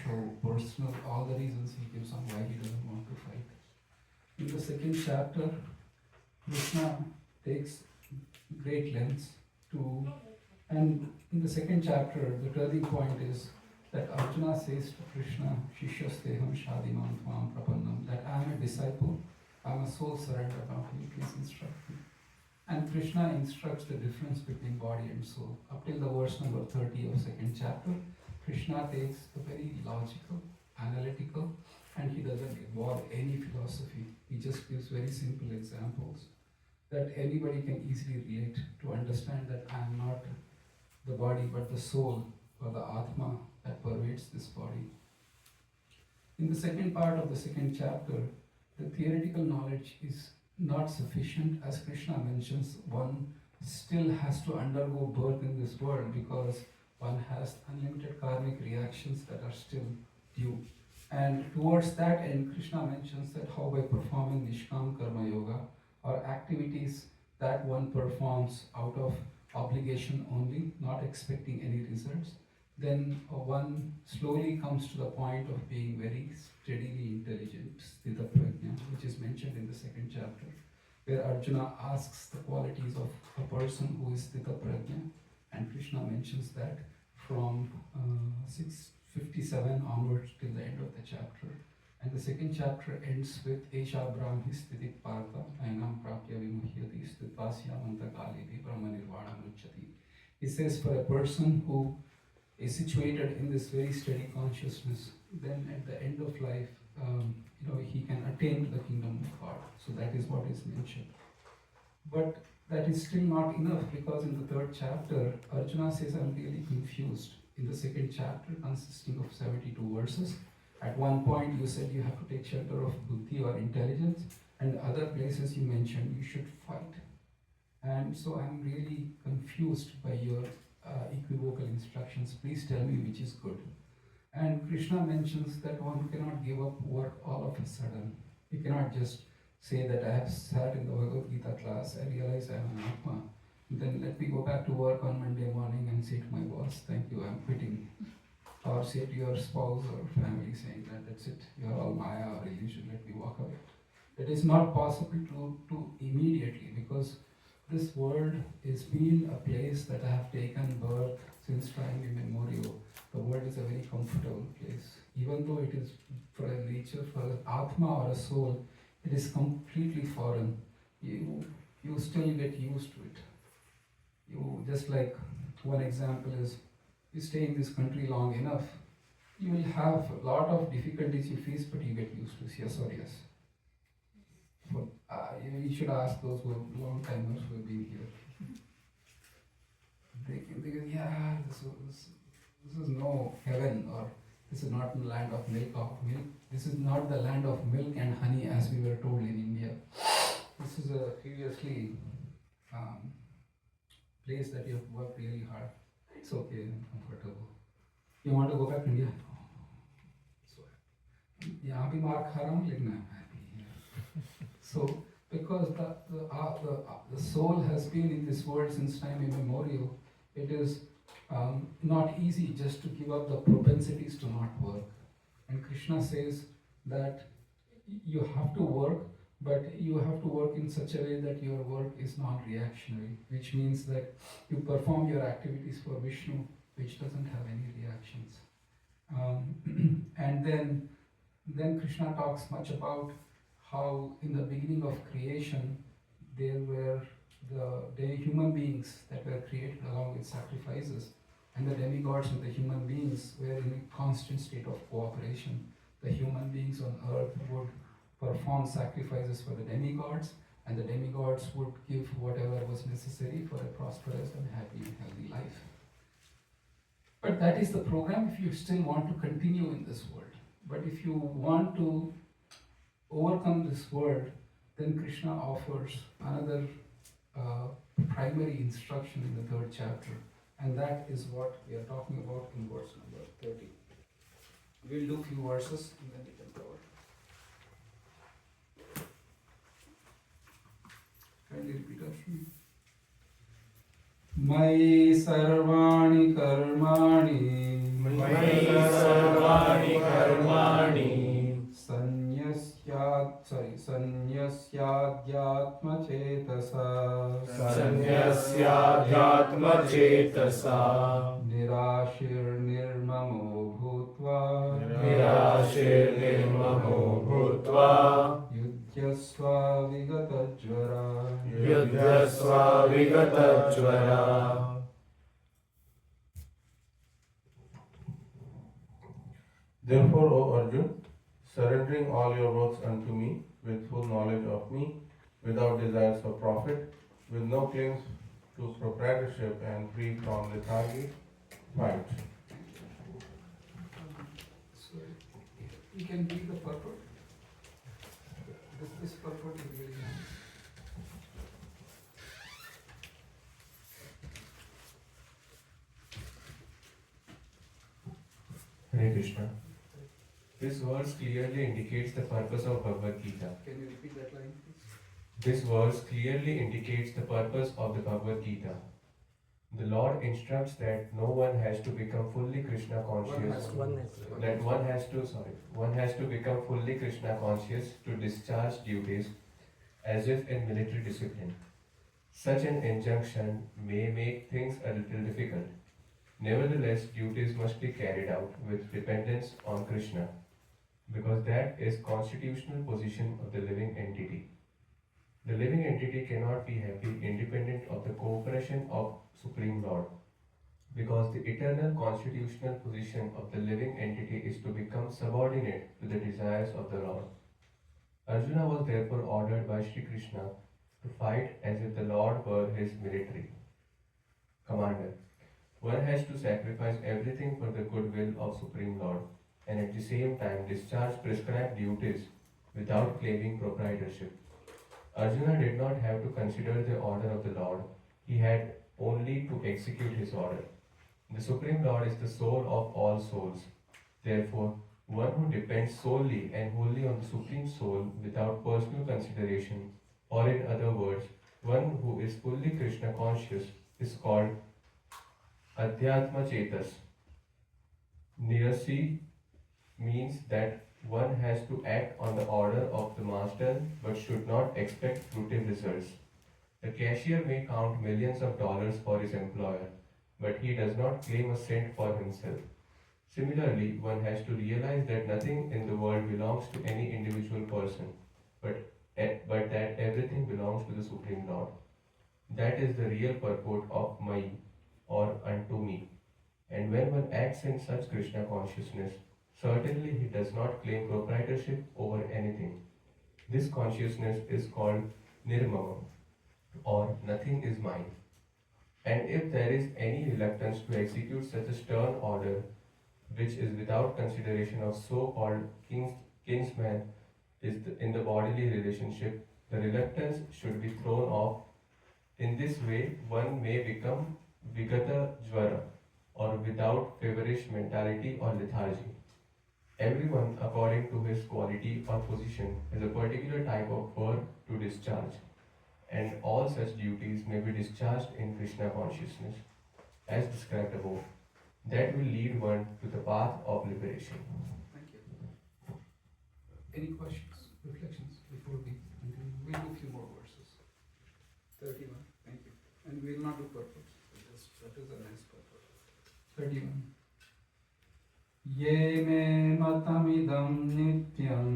show personal, all the reasons he gives on why he doesn't want to fight. In the second chapter, Krishna takes great lengths to, and in the second chapter, the turning point is that Arjuna says to Krishna, Shishyasteham Shadiman Tvam Prapannam, that I am a disciple, I am a soul surrender now, can you please instruct me? And Krishna instructs the difference between body and soul. Up till the verse number 30 of second chapter, Krishna takes a very logical, analytical, and he doesn't involve any philosophy. He just gives very simple examples that anybody can easily relate to understand that I am not the body but the soul or the Atma that pervades this body. In the second part of the second chapter, the theoretical knowledge is not sufficient. As Krishna mentions, one still has to undergo birth in this world because one has unlimited karmic reactions that are still due. And towards that end, Krishna mentions that how by performing Nishkam Karma Yoga, or activities that one performs out of obligation only, not expecting any results, then one slowly comes to the point of being very steadily intelligent, sthita prajna, which is mentioned in the second chapter, where Arjuna asks the qualities of a person who is sthita prajna, and Krishna mentions that from 657 onwards till the end of the chapter. And the second chapter ends with Esha Brahmi Sthitik Partha Ainam Prapya Vimuhyati Sthitpasya Mantakali Brahma Nirvana Muchati. He says for a person who is situated in this very steady consciousness, then at the end of life, he can attain to the kingdom of God. So that is what is mentioned. But that is still not enough, because in the third chapter, Arjuna says, I'm really confused. In the second chapter, consisting of 72 verses, at one point you said you have to take shelter of buddhi or intelligence, and other places you mentioned you should fight. And so I'm really confused by your equivocal instructions. Please tell me which is good. And Krishna mentions that one cannot give up work all of a sudden. You cannot just say that I have sat in the Bhagavad Gita class, I realize I am an Atma, then let me go back to work on Monday morning and say to my boss, thank you, I'm quitting. Or say to your spouse or family saying that that's it, you are all Maya or illusion, let me walk away. It is not possible to immediately, because this world is being a place that I have taken birth since time immemorial. The world is a very comfortable place. Even though it is for a nature, for an Atma or a soul, it is completely foreign. You still get used to it. You just like one example is, you stay in this country long enough, you will have a lot of difficulties you face, but you get used to it. Yes or yes. You should ask those who are long timers who have been here. They go, yeah, this is no heaven, or this is not the land of milk. This is not the land of milk and honey as we were told in India. This is a seriously place that you have worked really hard. It's okay, I'm comfortable. You want to go back to India? So, यहाँ भी मार खा रहा हूँ, लेकिन I'm happy. So, because the soul has been in this world since time immemorial, it is not easy just to give up the propensities to not work. And Krishna says that you have to work, but you have to work in such a way that your work is non-reactionary, which means that you perform your activities for Vishnu, which doesn't have any reactions. And then Krishna talks much about how in the beginning of creation there were the human beings that were created along with sacrifices, and the demigods and the human beings were in a constant state of cooperation. The human beings on earth would perform sacrifices for the demigods, and the demigods would give whatever was necessary for a prosperous and happy and healthy life. But that is the program if you still want to continue in this world. But if you want to overcome this world, then Krishna offers another primary instruction in the third chapter, and that is what we are talking about in verse number 30. We'll do a few verses and then we can cover. Kindly repeat after me. Mai sarvani karmani Maya sarvani karmani sanyasyadhyatma chetasa sanyasyadhyatma chetasa nirashir nirmamo bhutva yudhyasva vigatajvara. Therefore, O Arjuna, surrendering all your works unto me, with full knowledge of me, without desires for profit, with no claims to proprietorship, and free from lethargy, fight. So you can read the purport. This purport is really nice. Hare Krishna. This verse clearly indicates the purpose of Bhagavad Gita. Can you repeat that line, please? This verse clearly indicates the purpose of the Bhagavad Gita. The Lord instructs that no one has to become fully Krishna conscious. One has to become fully Krishna conscious to discharge duties as if in military discipline. Such an injunction may make things a little difficult. Nevertheless, duties must be carried out with dependence on Krishna, because that is constitutional position of the living entity. The living entity cannot be happy independent of the cooperation of Supreme Lord, because the eternal constitutional position of the living entity is to become subordinate to the desires of the Lord. Arjuna was therefore ordered by Sri Krishna to fight as if the Lord were his military commander. One has to sacrifice everything for the goodwill of Supreme Lord and at the same time discharge prescribed duties without claiming proprietorship. Arjuna did not have to consider the order of the Lord, he had only to execute his order. The Supreme Lord is the soul of all souls. Therefore, one who depends solely and wholly on the Supreme Soul without personal consideration, or in other words, one who is fully Krishna conscious, is called Adhyatma Chetas. Nirasi means that one has to act on the order of the master but should not expect fruitive results. The cashier may count millions of dollars for his employer, but he does not claim a cent for himself. Similarly, one has to realize that nothing in the world belongs to any individual person, but that everything belongs to the Supreme Lord. That is the real purport of Mai, or unto me. And when one acts in such Krishna consciousness, certainly he does not claim proprietorship over anything. This consciousness is called nirmama, or nothing is mine. And if there is any reluctance to execute such a stern order, which is without consideration of so-called kinsman in the bodily relationship, the reluctance should be thrown off. In this way, one may become vigata jvara, or without feverish mentality or lethargy. Everyone, according to his quality or position, has a particular type of work to discharge, and all such duties may be discharged in Krishna consciousness, as described above. That will lead one to the path of liberation. Thank you. Any questions, reflections before we continue? We'll do a few more verses. 31. Thank you. And we will not do purpose. That is a nice purpose. 31. Ye me matamidam nityam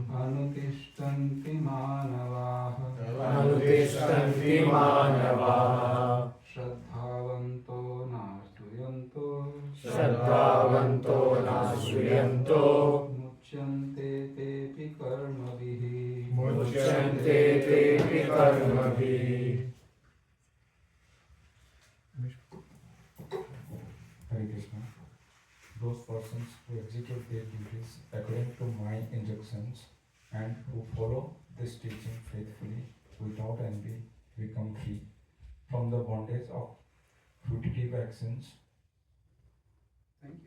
anutishtanti manavaha shraddhavanto nasuyanto muchyante tepi karmabhihi. Hare Krishna. Those persons who execute their duties according to my injunctions and who follow this teaching faithfully without envy become free from the bondage of fruitive actions. Thank you.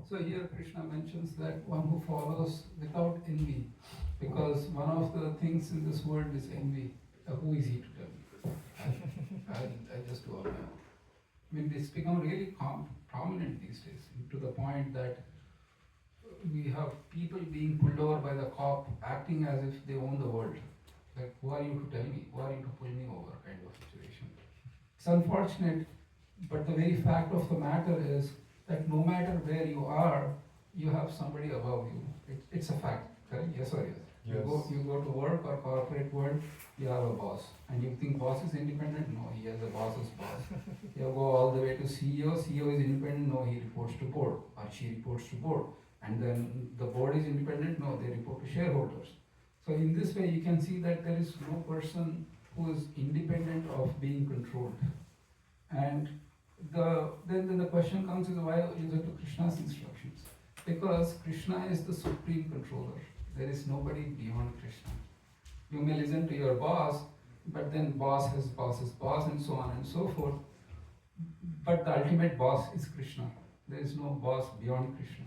So here Krishna mentions that one who follows without envy, because one of the things in this world is envy. Who is he to tell me? I just do all my own. I mean, it's become really prominent these days, to the point that we have people being pulled over by the cop acting as if they own the world. Like, who are you to tell me? Who are you to pull me over? Kind of situation. It's unfortunate, but the very fact of the matter is that no matter where you are, you have somebody above you. It's a fact, correct? Yes or yes? Yes. You go to work or corporate world, you have a boss. And you think boss is independent? No, he has a boss's boss. You go all the way to CEO, CEO is independent? No, he reports to board or she reports to board. And then the board is independent? No, they report to shareholders. So in this way, you can see that there is no person who is independent of being controlled. And then the question comes is, why is it to Krishna's instructions? Because Krishna is the supreme controller. There is nobody beyond Krishna. You may listen to your boss, but then boss has boss's boss and so on and so forth. But the ultimate boss is Krishna. There is no boss beyond Krishna.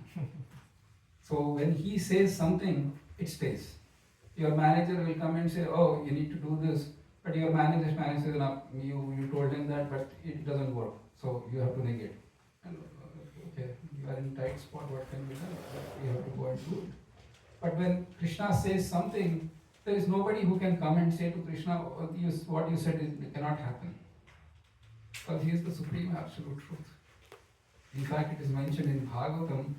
So when he says something, it stays. Your manager will come and say, oh, you need to do this. But your manager says, no, you told him that, but it doesn't work. So you have to negate. And okay, you are in tight spot, what can be done? You have to go and do it. But when Krishna says something, there is nobody who can come and say to Krishna, oh, what you said cannot happen. Because he is the supreme absolute truth. In fact, it is mentioned in Bhagavatam,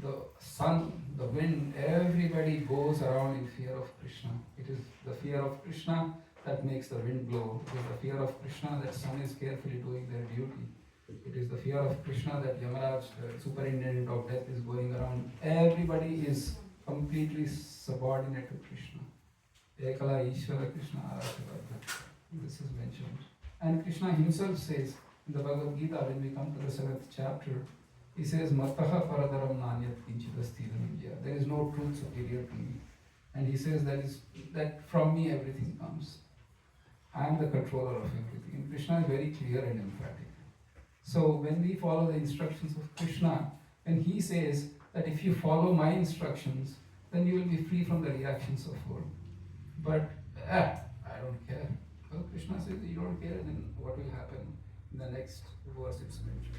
the sun, the wind, everybody goes around in fear of Krishna. It is the fear of Krishna that makes the wind blow. It is the fear of Krishna that sun is carefully doing their duty. It is the fear of Krishna that Yamaraj, the superintendent of death, is going around. Everybody is completely subordinate to Krishna. Ekala Ishvara Krishna Arashvara. This is mentioned. And Krishna himself says in the Bhagavad Gita, when we come to the 7th chapter, he says, Mataha paradaram nanyat kinchidastidam India. There is no truth superior to me. And he says that from me everything comes. I am the controller of everything. And Krishna is very clear and emphatic. So when we follow the instructions of Krishna, and he says that if you follow my instructions, then you will be free from the reactions of world. But I don't care. Well, Krishna says you don't care, then what will happen? In the next verse it's mentioned.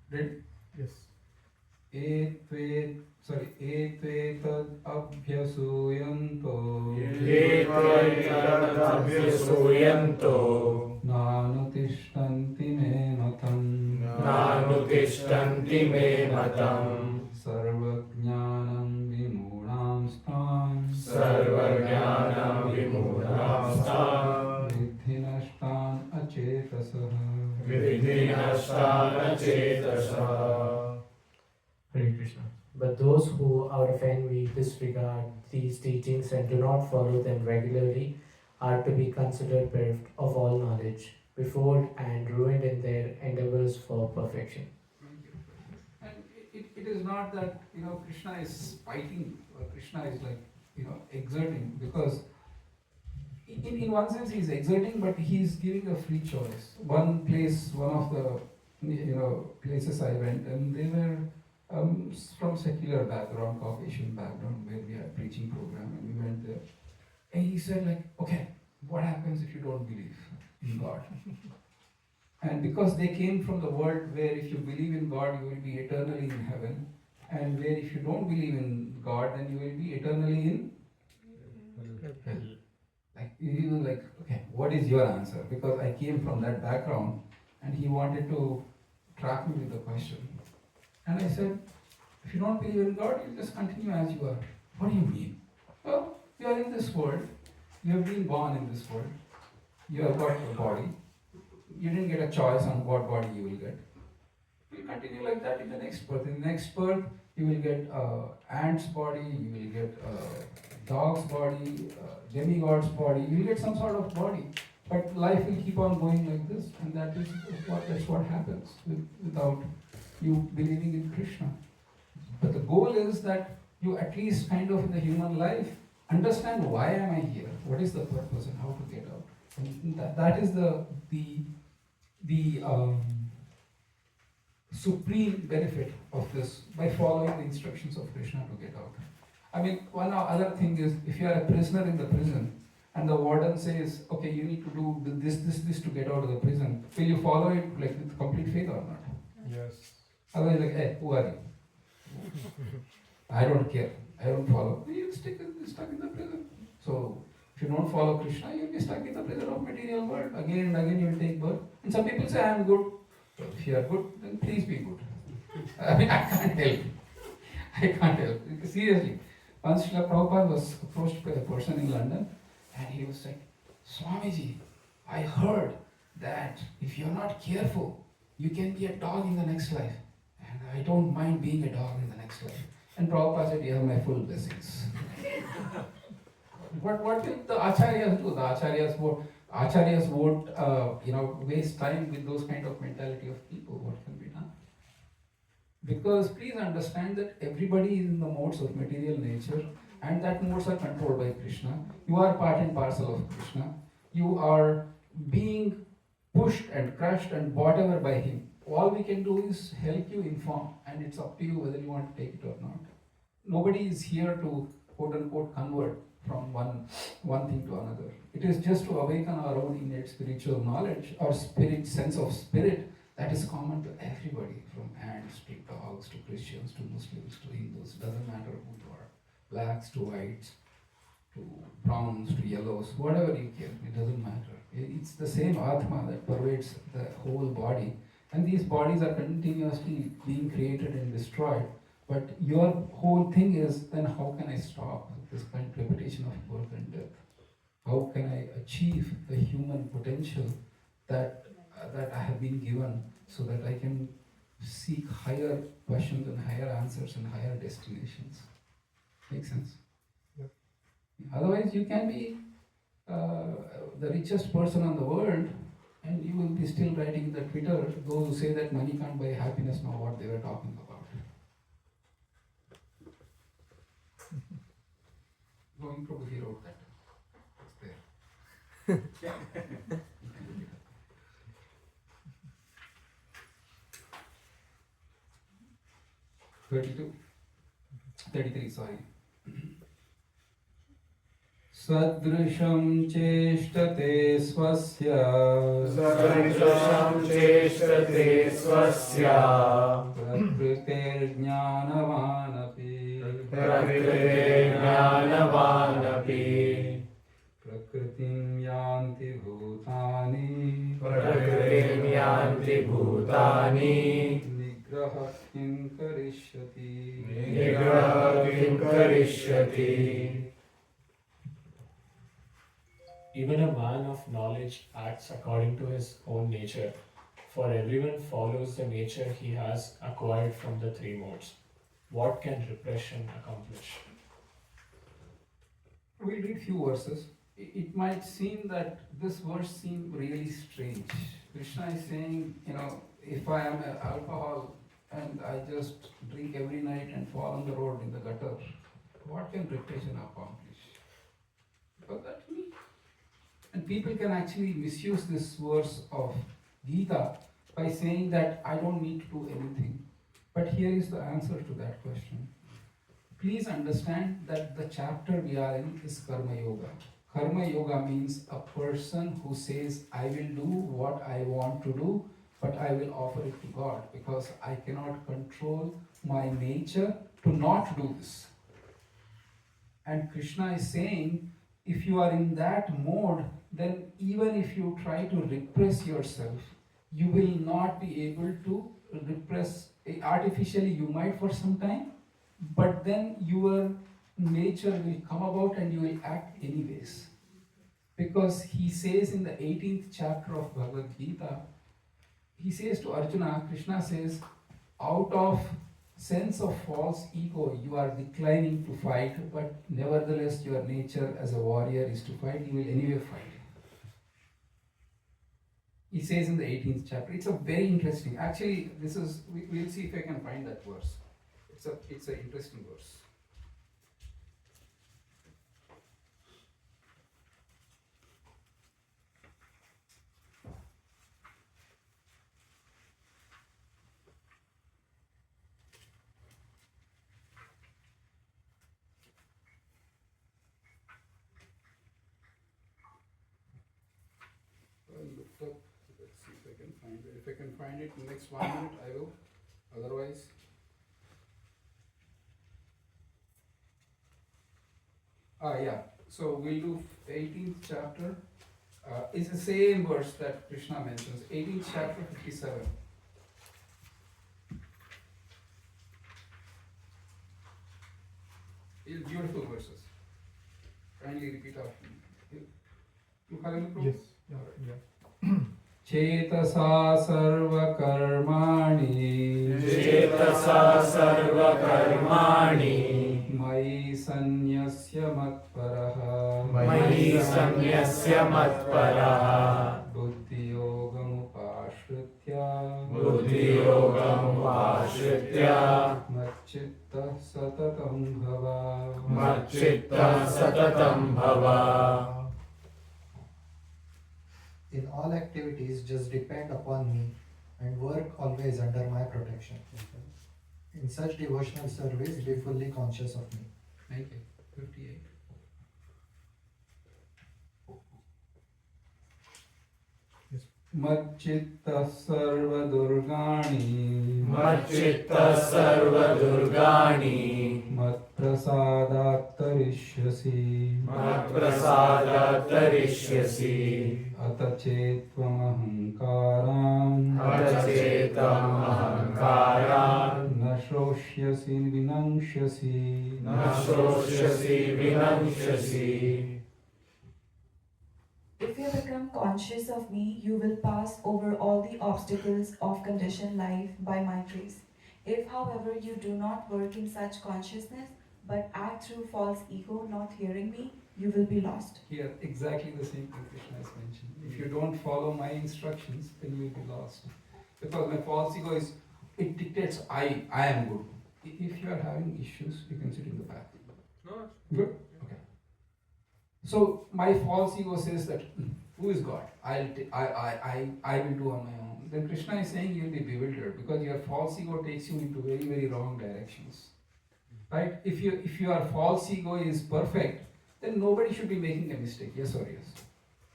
Ready? Yes. Etve tad abhyasuyanto Etvaitadabhyasuyanto nanutishtanti me matam nanutishtanti me matam sarvajnanam vimudam stan sarvajnanam vimudam stam vidhinashtan achetasah vidhinashtan achetasah. Hare Krishna. But those who, out of envy, disregard these teachings and do not follow them regularly are to be considered bereft of all knowledge, befooled and ruined in their endeavors for perfection. And it is not that Krishna is fighting or Krishna is exerting, because in one sense he is exerting, but he is giving a free choice. One of the places I went, and they were from secular background, Caucasian background, where we had preaching program, and we went there. And he said okay, what happens if you don't believe in God? And because they came from the world where if you believe in God, you will be eternally in heaven, and where if you don't believe in God, then you will be eternally in hell. Okay, what is your answer? Because I came from that background, and he wanted to trap me with the question. And I said, if you don't believe in God, you just continue as you are. What do you mean? Well, you are in this world. You have been born in this world. You have got a body. You didn't get a choice on what body you will get. You continue like that in the next birth. In the next birth, you will get ant's body, you will get dog's body, demigod's body. You will get some sort of body. But life will keep on going like this, and that's what happens without you believing in Krishna. But the goal is that you at least kind of in the human life understand, why am I here? What is the purpose and how to get out? And that is the supreme benefit of this, by following the instructions of Krishna to get out. I mean, one other thing is, if you are a prisoner in the prison, and the warden says, okay, you need to do this to get out of the prison, will you follow it like with complete faith or not? Yes. Otherwise, like, hey, who are you? I don't care. I don't follow. You'll stuck in the prison. So, if you don't follow Krishna, you'll be stuck in the prison of material world. Again and again, you will take birth. And some people say, I am good. Well, if you are good, then please be good. I mean, I can't help. I can't help. Seriously. Once Srila Prabhupada was approached by a person in London, and he was like, Swamiji, I heard that if you're not careful, you can be a dog in the next life. And I don't mind being a dog in the next life. And Prabhupada said, you have my full blessings. What will the acharyas do? The acharyas won't waste time with those kind of mentality of people. What can be done? Because please understand that everybody is in the modes of material nature, and that modes are controlled by Krishna. You are part and parcel of Krishna. You are being pushed and crushed and whatever by him. All we can do is help you inform, and it's up to you whether you want to take it or not. Nobody is here to quote unquote convert from one thing to another. It is just to awaken our own innate spiritual knowledge, our sense of spirit that is common to everybody, from ants to dogs to Christians to Muslims to Hindus. Doesn't matter who you are, blacks to whites to browns to yellows, whatever you care, it doesn't matter. It's the same Atma that pervades the whole body, and these bodies are continuously being created and destroyed. But your whole thing is, then how can I stop this kind of repetition of birth and death? How can I achieve the human potential that I have been given, so that I can seek higher questions and higher answers and higher destinations? Make sense? Yep. Otherwise, you can be the richest person on the world, and you will be still writing in the Twitter, those who say that money can't buy happiness, know what they were talking about. Going Prabhu, he wrote that. It's there. 33, sorry. Sadrisham cheshtate swasya Sadrisham cheshtate swasya prakriter jnanavanapi prakrite jnanavanapi prakritim yanti bhutani prakritim yanti bhutani nigraha kim karishyati nigraha kim karishyati. Even a man of knowledge acts according to his own nature, for everyone follows the nature he has acquired from the three modes. What can repression accomplish? We'll read few verses. It might seem that this verse seems really strange. Krishna is saying, if I am an alcohol and I just drink every night and fall on the road in the gutter, what can repression accomplish? Because that's me. And people can actually misuse this verse of Gita by saying that I don't need to do anything. But here is the answer to that question. Please understand that the chapter we are in is Karma Yoga. Karma Yoga means a person who says, I will do what I want to do, but I will offer it to God, because I cannot control my nature to not do this. And Krishna is saying, if you are in that mode, then even if you try to repress yourself, you will not be able to repress. Artificially you might for some time, but then your nature will come about and you will act anyways. Because he says in the 18th chapter of Bhagavad Gita, he says to Arjuna, Krishna says, out of sense of false ego, you are declining to fight, but nevertheless your nature as a warrior is to fight, you will anyway fight. He says in the 18th chapter. It's a very interesting, actually we'll see if I can find that verse. It's an interesting verse. So let's see if I can find it. If I can find it in the next 1 minute, I will. Otherwise, yeah. So we'll do 18th chapter. It's the same verse that Krishna mentions. 18th chapter, 57. It's beautiful verses. Kindly repeat after me. You have any problem? Yes. All right. Yeah. चेतसा सर्वकर्माणि चेतसा सर्वकर्माणि मयि सन्न्यस्य मत्परः मयि सन्न्यस्य मत्परः बुद्धियोगमुपाश्रित्य बुद्धियोगमुपाश्रित्य मच्चित्तः सततं भव मच्चित्तः सततं भव. In all activities, just depend upon me and work always under my protection. In such devotional service, be fully conscious of me. Thank you. 58. मच्चित्तः सर्वदुर्गाणि मच्चित्तः सर्वदुर्गाणि मत्प्रसादात् तरिष्यसि मत्प्रसादात् तरिष्यसि अत चेत्त्वमहङ्कारान् अथ चेतम् अहङ्कारान् न श्रोष्यसि विनङ्क्ष्यसि न श्रोष्यसि विनङ्क्ष्यसि. If you become conscious of me, you will pass over all the obstacles of conditioned life by my grace. If, however, you do not work in such consciousness, but act through false ego, not hearing me, you will be lost. Here, exactly the same thing Krishna has mentioned. If you don't follow my instructions, then you will be lost. Because my false ego is, it dictates I am good. If you are having issues, you can sit in the back. No, Good? Okay. So my false ego says that, who is God? I will do on my own. Then Krishna is saying you will be bewildered because your false ego takes you into very, very wrong directions. Right? If your false ego is perfect, then nobody should be making a mistake. Yes or yes?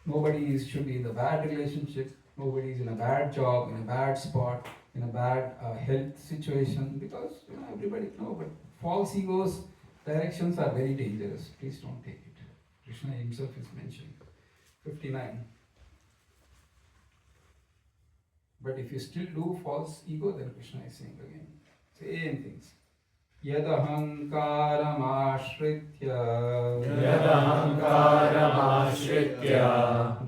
Nobody should be in a bad relationship. Nobody is in a bad job, in a bad spot, in a bad health situation, because everybody know. But false egos directions are very dangerous. Please don't take it. Krishna himself is mentioning. 59. But if you still do false ego, then Krishna is saying again same things. Yadahankaramashritya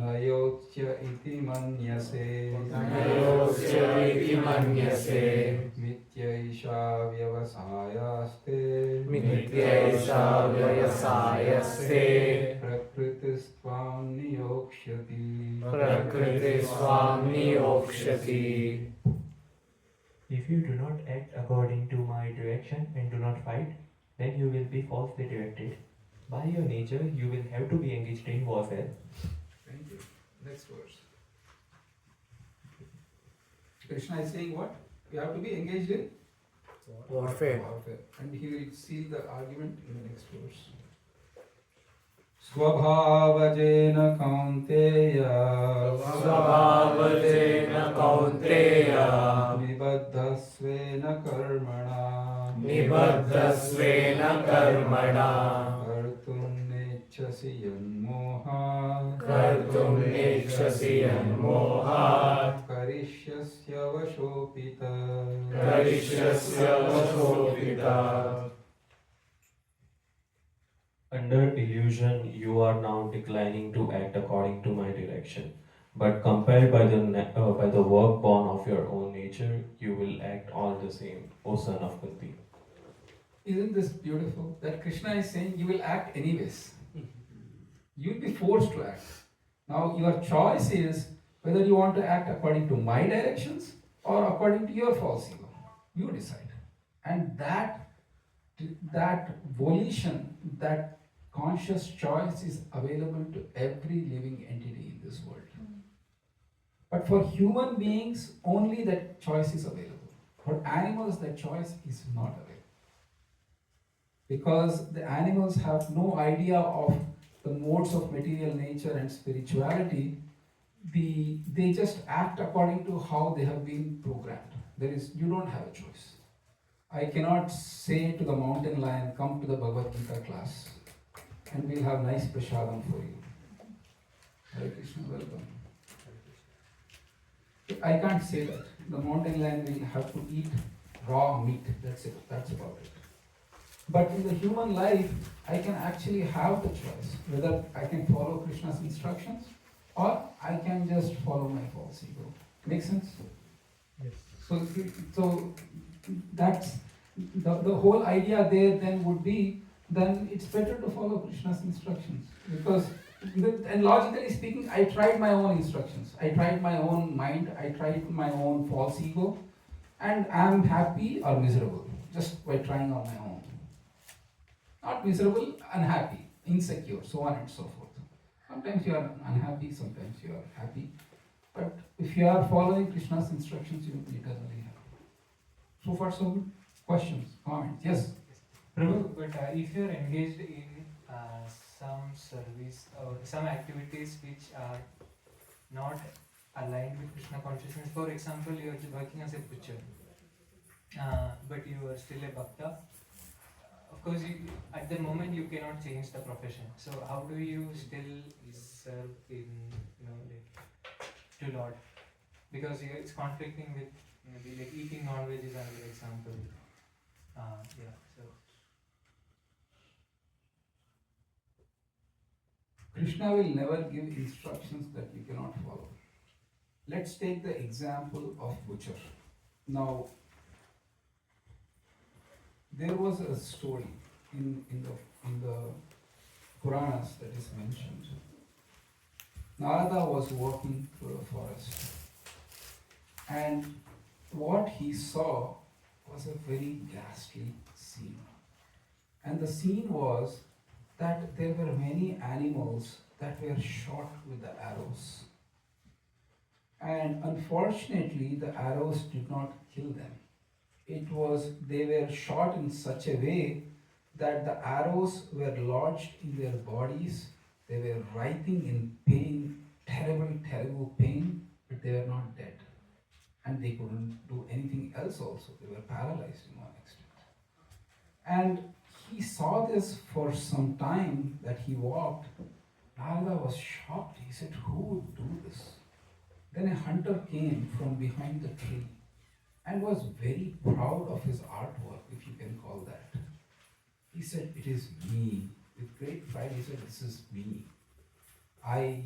nayotya iti manyase नयोस्य मन्यसे mityaisha vyavasayaste मिथ्यैषा व्यवसायस्ते prakritistvam niyokshati. प्रकृतिस्वां नियोक्ष्यति. If you do not act according to my direction and do not fight, then you will be falsely directed. By your nature, you will have to be engaged in warfare. Thank you. Next verse. Krishna is saying what? You have to be engaged in Warfare. And he will seal the argument in the next verse. स्वभावजेन कौन्तेय स्वभावजेन कौन्तेय निबद्धस्वेन कर्मणा निबद्धस्वेन कर्मणा कर्तुं नेच्छसि यन्मोहात् कर्तुं नेच्छसि यन्मोहात् करिष्यस्य वशोऽपित करिष्यस्य वशोऽपित. Under illusion, you are now declining to act according to my direction. But compelled by the work born of your own nature, you will act all the same, O son of Kunti. Isn't this beautiful? That Krishna is saying you will act anyways. You will be forced to act. Now your choice is whether you want to act according to my directions or according to your false ego. You decide. And that volition, that conscious choice is available to every living entity in this world. But for human beings, only that choice is available. For animals, that choice is not available. Because the animals have no idea of the modes of material nature and spirituality, they just act according to how they have been programmed. You don't have a choice. I cannot say to the mountain lion, come to the Bhagavad Gita class and we'll have nice prasadam for you. Hare Krishna, welcome. I can't say that. The mountain lion will have to eat raw meat. That's it. That's about it. But in the human life, I can actually have the choice whether I can follow Krishna's instructions or I can just follow my false ego. Make sense? Yes. So that's the whole idea there then would be, then it's better to follow Krishna's instructions. Because, and logically speaking, I tried my own instructions. I tried my own mind, I tried my own false ego, and I'm happy or miserable just by trying on my own. Not miserable, unhappy, insecure, so on and so forth. Sometimes you are unhappy, sometimes you are happy. But if you are following Krishna's instructions, you will be eternally happy. So far, so good. Questions, comments? Yes? Prabhu, but if you are engaged in some service or some activities which are not aligned with Krishna consciousness, for example, you are working as a butcher, but you are still a bhakta. Of course, at the moment you cannot change the profession. So how do you still serve in, to Lord? Because it's conflicting with maybe like eating non-veg is another example. So. Krishna will never give instructions that you cannot follow. Let's take the example of butcher. Now, there was a story in the Puranas that is mentioned. Narada was walking through a forest, and what he saw was a very ghastly scene. And the scene was that there were many animals that were shot with the arrows. And unfortunately, the arrows did not kill them. They were shot in such a way that the arrows were lodged in their bodies. They were writhing in pain, terrible pain, but they were not dead. And they couldn't do anything else also. They were paralyzed in one extent. And he saw this for some time that he walked. Narada was shocked. He said, who would do this? Then a hunter came from behind the tree and was very proud of his artwork, if you can call that. He said, it is me. With great pride, he said, this is me. I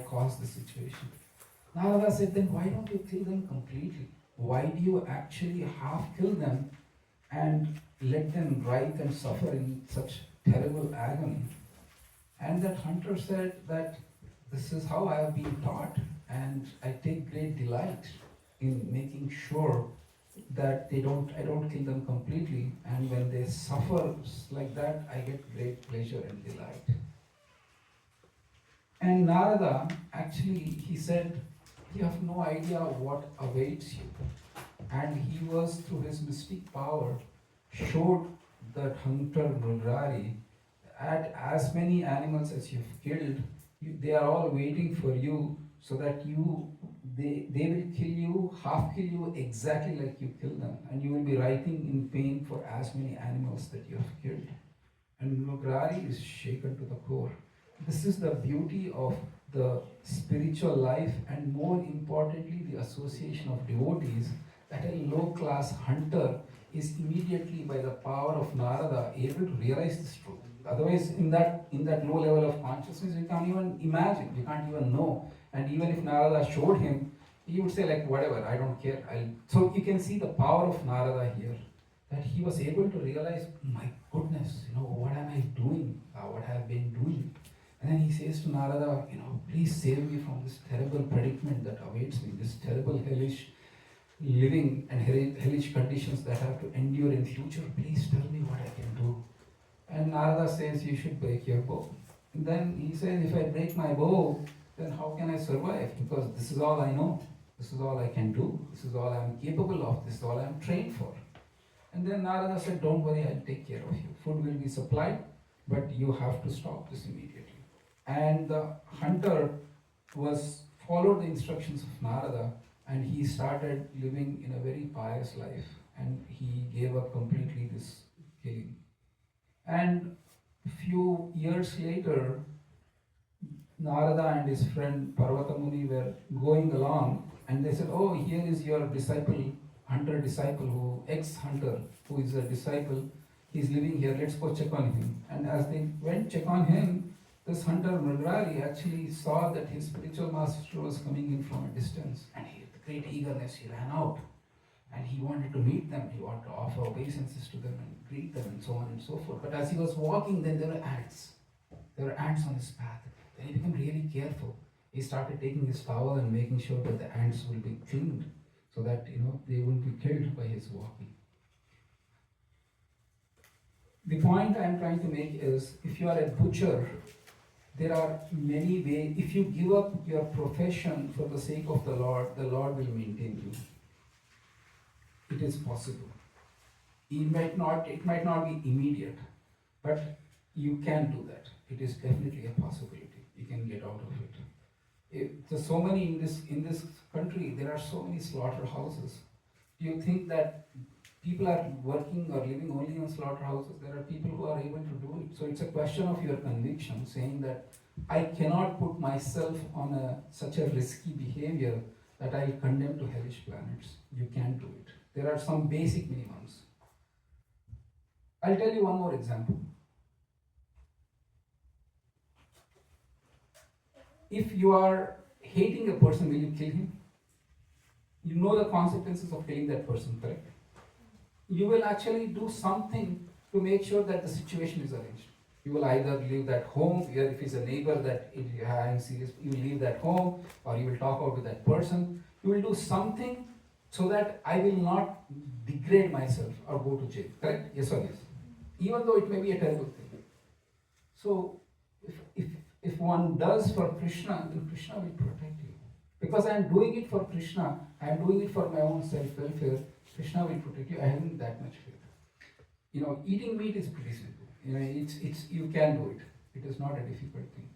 caused the situation. Narada said, then why don't you kill them completely? Why do you actually half kill them and let them writhe and suffer in such terrible agony? And that hunter said that this is how I have been taught, and I take great delight in making sure that I don't kill them completely, and when they suffer like that, I get great pleasure and delight. And Narada, actually, he said, you have no idea what awaits you. And he was, through his mystic power, showed that hunter Mrugari, at as many animals as you've killed, they are all waiting for you so that they will kill you, half kill you exactly like you kill them, and you will be writhing in pain for as many animals that you have killed. And Mrugari is shaken to the core. This is the beauty of the spiritual life, and more importantly, the association of devotees, that a low-class hunter is immediately, by the power of Narada, able to realize this truth. Otherwise, in that low level of consciousness, you can't even imagine, you can't even know. And even if Narada showed him, he would say like, whatever, I don't care. So you can see the power of Narada here, that he was able to realize, my goodness, what am I doing? What have I been doing? And then he says to Narada, please save me from this terrible predicament that awaits me, this terrible hellish living and hellish conditions that I have to endure in future. Please tell me what I can do. And Narada says, you should break your bow. And then he says, if I break my bow, then how can I survive? Because this is all I know. This is all I can do. This is all I'm capable of. This is all I'm trained for. And then Narada said, don't worry, I'll take care of you. Food will be supplied, but you have to stop this immediately. And the hunter was followed the instructions of Narada, and he started living in a very pious life, and he gave up completely this killing. And few years later, Narada and his friend Parvata Muni were going along, and they said, "Oh, here is your disciple, hunter disciple, ex-hunter, who is a disciple. He's living here. Let's go check on him." And as they went check on him, this hunter Mrigari actually saw that his spiritual master was coming in from a distance, and with great eagerness he ran out, and he wanted to meet them. He wanted to offer obeisances to them and greet them, and so on and so forth. But as he was walking, then there were ants. There were ants on his path. Then he became really careful. He started taking his towel and making sure that the ants will be cleaned, so that they wouldn't be killed by his walking. The point I am trying to make is, if you are a butcher, there are many ways. If you give up your profession for the sake of the Lord will maintain you. It is possible. It might not be immediate, but you can do that. It is definitely a possibility. You can get out of it. There's so many in this country. There are so many slaughterhouses. Do you think that people are working or living only in slaughterhouses? There are people who are able to do it. So it's a question of your conviction, saying that I cannot put myself on such a risky behavior that I will condemn to hellish planets. You can't do it. There are some basic minimums. I'll tell you one more example. If you are hating a person, will you kill him? You know the consequences of killing that person, correct? You will actually do something to make sure that the situation is arranged. You will either leave that home, if it's a neighbor that I'm serious, you will leave that home, or you will talk out with that person. You will do something so that I will not degrade myself or go to jail, correct? Yes or yes? Even though it may be a terrible thing. So, if one does for Krishna, then Krishna will protect you. Because I am doing it for Krishna, I am doing it for my own self-welfare, Krishna will protect you. I haven't that much faith. Eating meat is pretty simple. You can do it. It is not a difficult thing.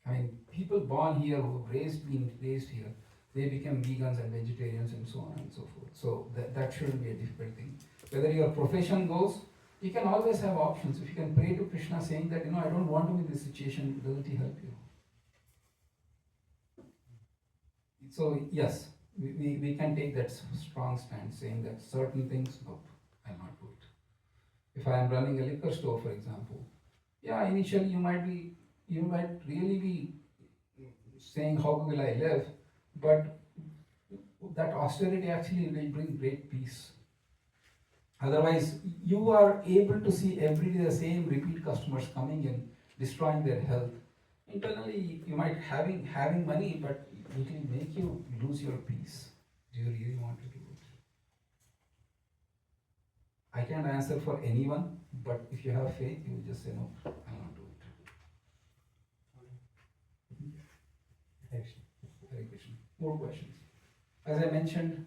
I mean, people born here who have been raised here, they become vegans and vegetarians and so on and so forth. So that shouldn't be a difficult thing. Whether your profession goes, you can always have options. If you can pray to Krishna saying that, I don't want to be in this situation, doesn't he help you? So yes, we can take that strong stand saying that certain things, nope, I'll not do it. If I am running a liquor store, for example, initially you might really be saying, how will I live? But that austerity actually will bring great peace. Otherwise, you are able to see every day the same repeat customers coming in, destroying their health. Internally, you might having money, but it will make you lose your peace. Do you really want to do it? I can't answer for anyone, but if you have faith, you will just say, no, I will not do it. Hare Krishna. More questions. As I mentioned,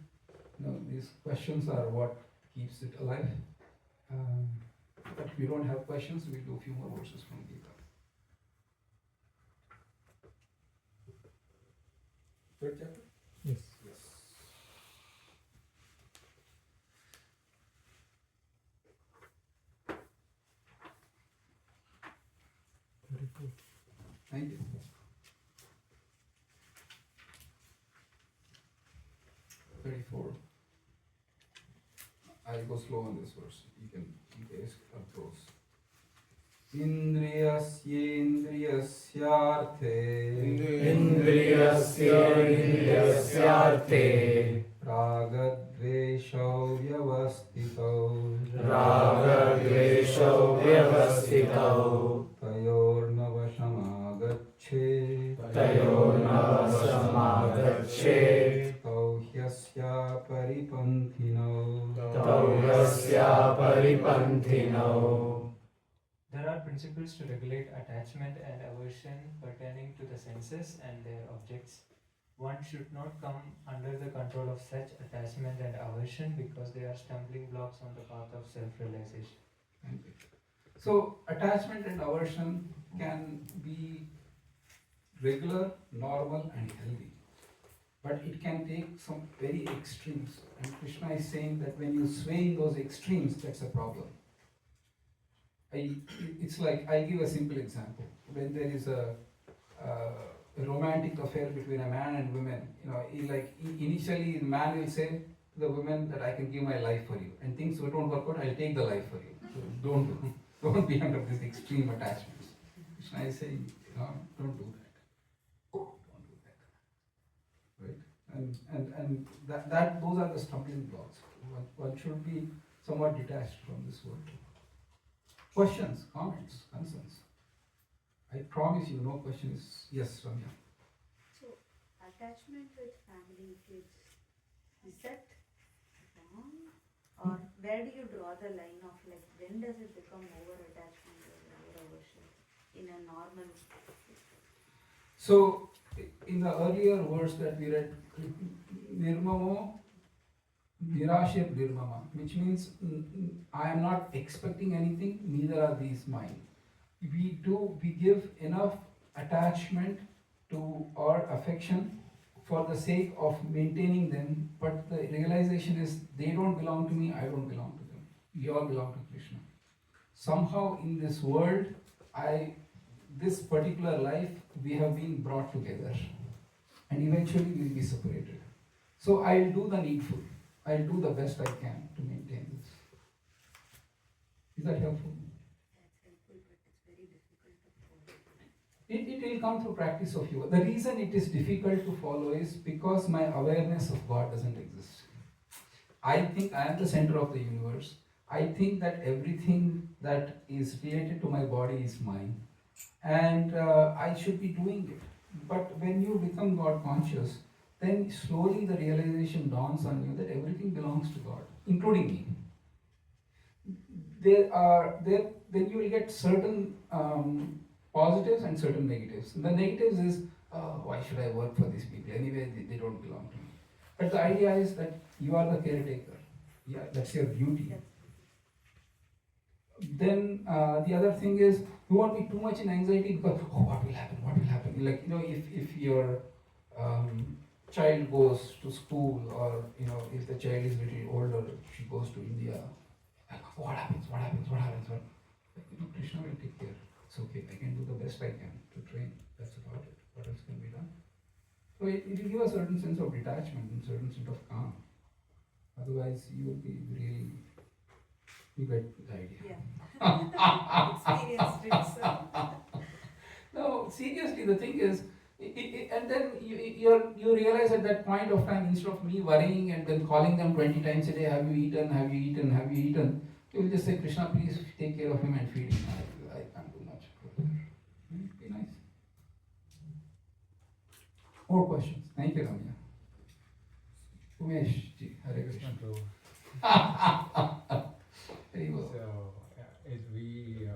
these questions are what keeps it alive. But if you don't have questions, we'll do a few more verses from Gita. Third chapter? Yes. Thank you. I'll go slow on this verse. You guys approach. Indriyasyendriyasyarthe Indriyasyendriyasyarthe ragadveshau vyavastitau ragadveshau vyavastitau tayornavashamagachet Tauhyasya paripanthinau. There are principles to regulate attachment and aversion pertaining to the senses and their objects. One should not come under the control of such attachment and aversion because they are stumbling blocks on the path of self-realization. Thank you. So attachment and aversion can be regular, normal, and healthy. But it can take some very extremes. And Krishna is saying that when you sway in those extremes, that's a problem. It's like, I'll give a simple example. When there is a romantic affair between a man and woman, initially the man will say to the woman that I can give my life for you, and things don't work out, I'll take the life for you. So don't be under these extreme attachments. Krishna is saying, don't do that. Don't do that. Right? And that those are the stumbling blocks. One should be somewhat detached from this world. Questions, comments, concerns? I promise you, no question is yes, Ramya. So, attachment with family kids, is that wrong? Or where do you draw the line of like when does it become over attachment or over aversion in a normal? So, in the earlier verse that we read, Nirmamo Nirashir Nirmama, which means I am not expecting anything, neither are these mine. We give enough attachment to our affection for the sake of maintaining them, but the realization is they don't belong to me, I don't belong to them. We all belong to Krishna. Somehow in this world, this particular life, we have been brought together, and eventually we'll be separated. So I'll do the needful. I'll do the best I can to maintain this. Is that helpful? That's helpful, but it's very difficult to follow. It will come through practice of yoga. The reason it is difficult to follow is because my awareness of God doesn't exist. I think I am the center of the universe. I think that everything that is related to my body is mine. And I should be doing it. But when you become God conscious, then slowly the realization dawns on you that everything belongs to God, including me. Then you will get certain positives and certain negatives. The negatives is, why should I work for these people? Anyway, they don't belong to me. But the idea is that you are the caretaker. Yeah, that's your duty. Then the other thing is, you won't be too much in anxiety because, what will happen? What will happen? Like, if your child goes to school, or if the child is little older, she goes to India, like, what happens? Krishna will take care. It's okay, I can do the best I can to train. That's about it. What else can be done? So it will give a certain sense of detachment and certain sense of calm. Otherwise, you will be really, you get the idea. Yeah. Experienced it, so. No, seriously, the thing is, and then you realize at that point of time, instead of me worrying and then calling them 20 times a day, have you eaten, have you eaten, have you eaten, you will just say, Krishna, please take care of him and feed him. I can't do much. Be nice. More questions. Thank you, Ramya. Umesh ji, Hare Krishna. Very well. So, as we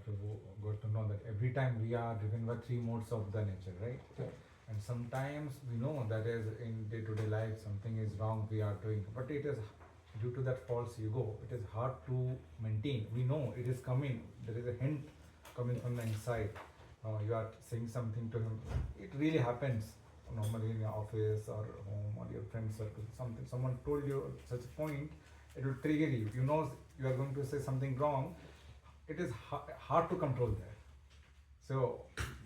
Prabhu, got to know that every time we are driven by three modes of the nature, right? Correct. And sometimes we know that is in day-to-day life something is wrong we are doing, but it is due to that false ego, it is hard to maintain. We know it is coming, there is a hint coming from the inside. You are saying something to him, it really happens normally in your office or home or your friend circle. Someone told you at such a point, it will trigger you. You know you are going to say something wrong. It is hard to control that. So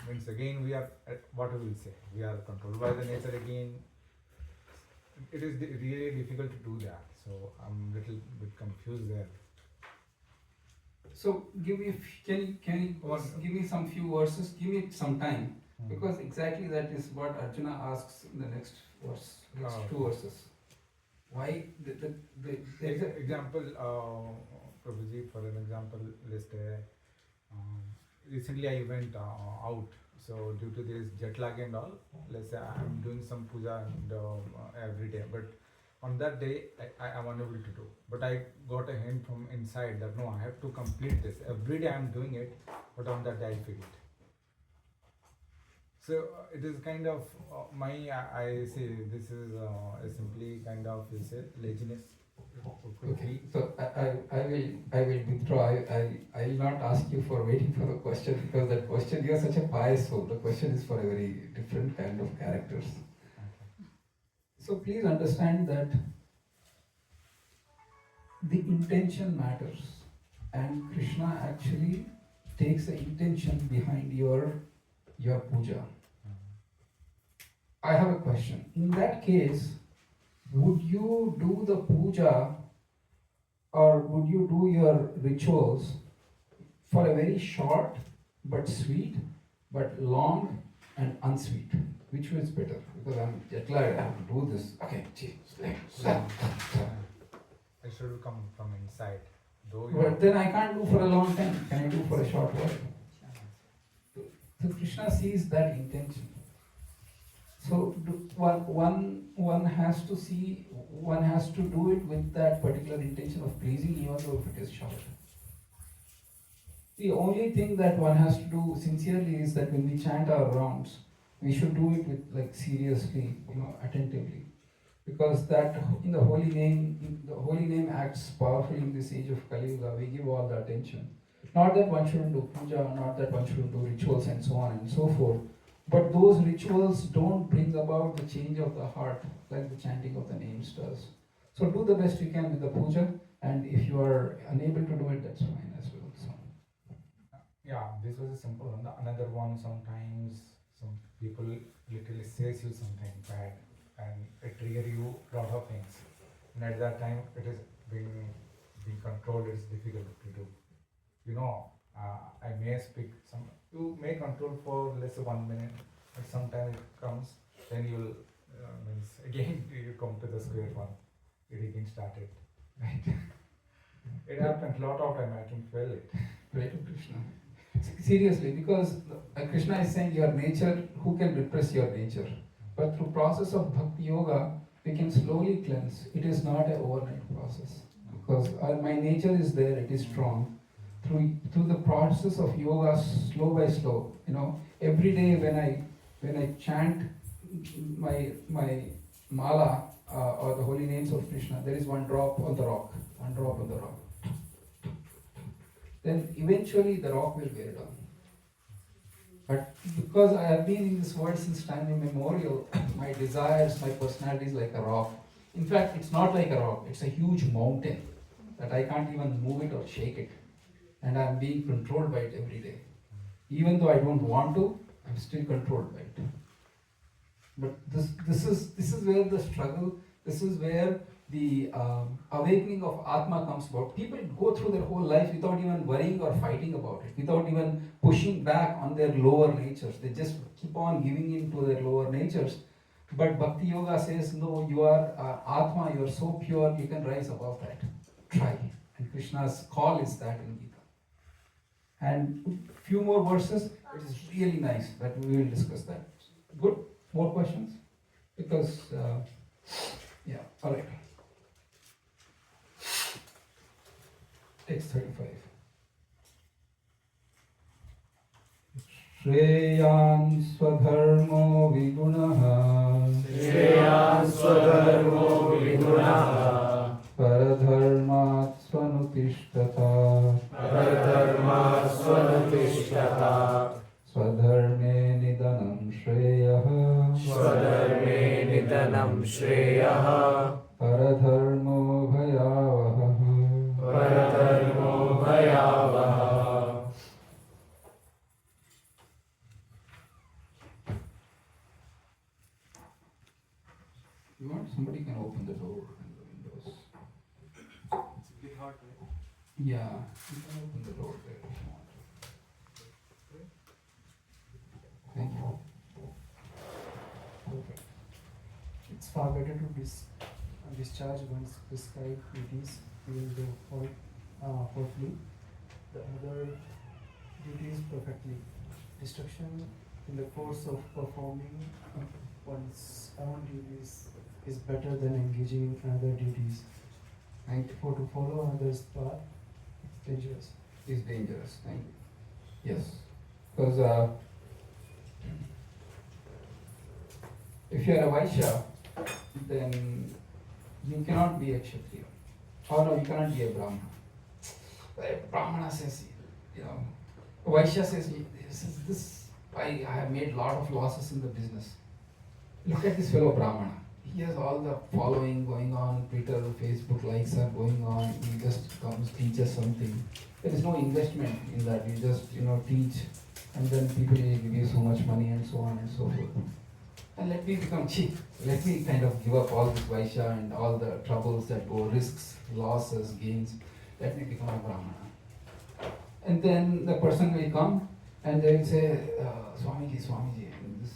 means again we are at what we will say. We are controlled by the nature again. It is really difficult to do that. So I'm a little bit confused there. So can you give me some few verses? Give me some time, because exactly that is what Arjuna asks in the next verse, two verses. Why the example, Prabhuji, for an example, let's say recently I went out. So due to this jet lag and all, let's say I'm doing some puja and every day, but on that day I am unable to do. But I got a hint from inside that no, I have to complete this. Every day I'm doing it, but on that day I failed. So it is kind of I say this is simply kind of laziness. Okay, so I will withdraw. I will not ask you for waiting for the question, because that question, you are such a pious soul. The question is for a very different kind of characters. So please understand that the intention matters, and Krishna actually takes the intention behind your puja. I have a question. In that case, would you do the puja or would you do your rituals for a very short but sweet, but long and unsweet? Which one is better? Because I'm jet lagged, I have to do this. Okay, I should come from inside. Though but then I can't do for a long time. Can I do for a short while? So Krishna sees that intention. So one has to see, one has to do it with that particular intention of pleasing, even though if it is short. The only thing that one has to do sincerely is that when we chant our rounds, we should do it with seriously, attentively, because that in the holy name acts powerfully in this age of Kali Yuga. We give all the attention. Not that one shouldn't do puja, not that one shouldn't do rituals and so on and so forth. But those rituals don't bring about the change of the heart like the chanting of the names does. So do the best you can with the puja, and if you are unable to do it, that's fine as well. So. Yeah, this was a simple one. Another one, sometimes some people literally says you something bad and it trigger you lot of things. And at that time it is being controlled, it's difficult to do. I may speak you may control for let's say 1 minute, but sometimes it comes, then you'll again you come to the square one. It again started. Right? It happens a lot of time, I can feel it. Pray to Krishna. Seriously, because Krishna is saying your nature, who can repress your nature? But through process of Bhakti Yoga, we can slowly cleanse. It is not an overnight process. Because my nature is there, it is strong. Through the process of yoga, slow by slow, every day when I chant my mala or the holy names of Krishna, there is one drop on the rock. Then eventually the rock will wear down. But because I have been in this world since time immemorial, my desires, my personality is like a rock. In fact, it's not like a rock, it's a huge mountain that I can't even move it or shake it. And I'm being controlled by it every day. Even though I don't want to, I'm still controlled by it. But this is where the struggle, this is where the awakening of Atma comes about. People go through their whole life without even worrying or fighting about it, without even pushing back on their lower natures. They just keep on giving in to their lower natures. But Bhakti Yoga says, no, you are Atma, you are so pure, you can rise above that. Try. And Krishna's call is that in Gita. And few more verses, it is really nice that we will discuss that. Good? More questions? Because, alright. Text 35. Shreyan swadharmo vigunaha paradharmat swanutishthata swadharme nidanam shreyah paradharmo bhayavaha. You want somebody can open the door and the windows. It's a bit hot, right? Yeah, you can open the door there if you want. Thank you. Okay. It's far better to discharge one's prescribed duties even though faultily, the other duties perfectly. Destruction in the course of performing one's own duties is better than engaging in other duties. And for to follow another's path, it's dangerous. Is dangerous. Thank you. Yes, because if you are a Vaishya, then you cannot be a Kshatriya. Oh no, you cannot be a Brahmana. A Brahmana says, Vaishya says, I have made a lot of losses in the business. Look at this fellow Brahmana. He has all the following going on, Twitter, Facebook likes are going on, he just comes, teaches something. There is no investment in that, you just, teach, and then people will give you so much money and so on and so forth. And let me become cheap. Let me kind of give up all this Vaishya and all the troubles that go, risks, losses, gains. Let me become a Brahmana. And then the person will come and they will say, Swamiji, and this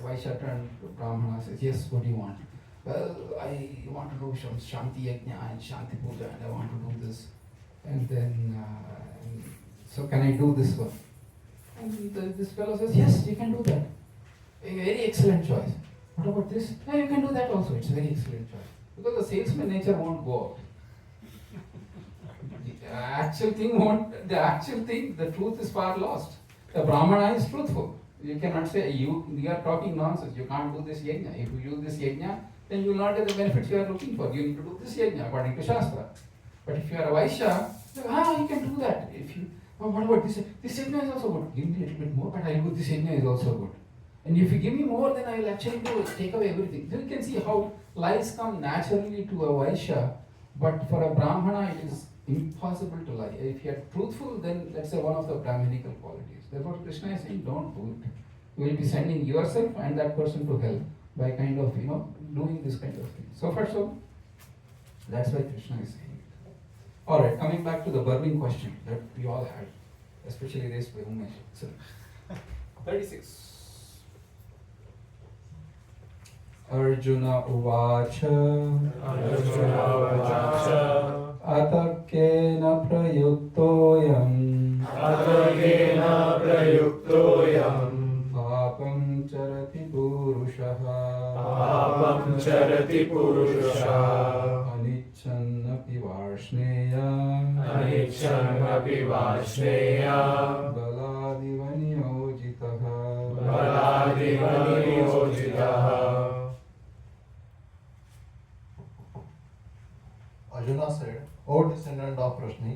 Vaishya turned Brahmana says, yes, what do you want? Well, I want to do some Shanti Yajña and Shanti Puja and I want to do this. And then, so can I do this one? And this fellow says, yes, you can do that. A very excellent choice. What about this? No, you can do that also. It's a very excellent choice. Because the salesman nature won't go out. The actual thing, the truth is far lost. The Brahmana is truthful. You cannot say, you are talking nonsense. You can't do this yajna. If you do this yajna, then you will not get the benefits you are looking for. You need to do this yajna according to Shastra. But if you are a Vaishya, you can do that. What about this? This yajna is also good. Give me a little bit more, but I will do this yajna is also good. And if you give me more, then I will actually take away everything. So you can see how lies come naturally to a Vaishya, but for a Brahmana it is impossible to lie. If you are truthful, then that's one of the Brahminical qualities. Therefore Krishna is saying, don't do it. You will be sending yourself and that person to hell by kind of, doing this kind of thing. So far so, that's why Krishna is saying it. Alright, coming back to the burning question that we all had, especially raised by Umesh. So, 36. Arjuna uvacha atakena prayuktoyam papam charati purushaha anichannapi varshneya baladiva niyojitaha. Arjuna said, O descendant of Rashni,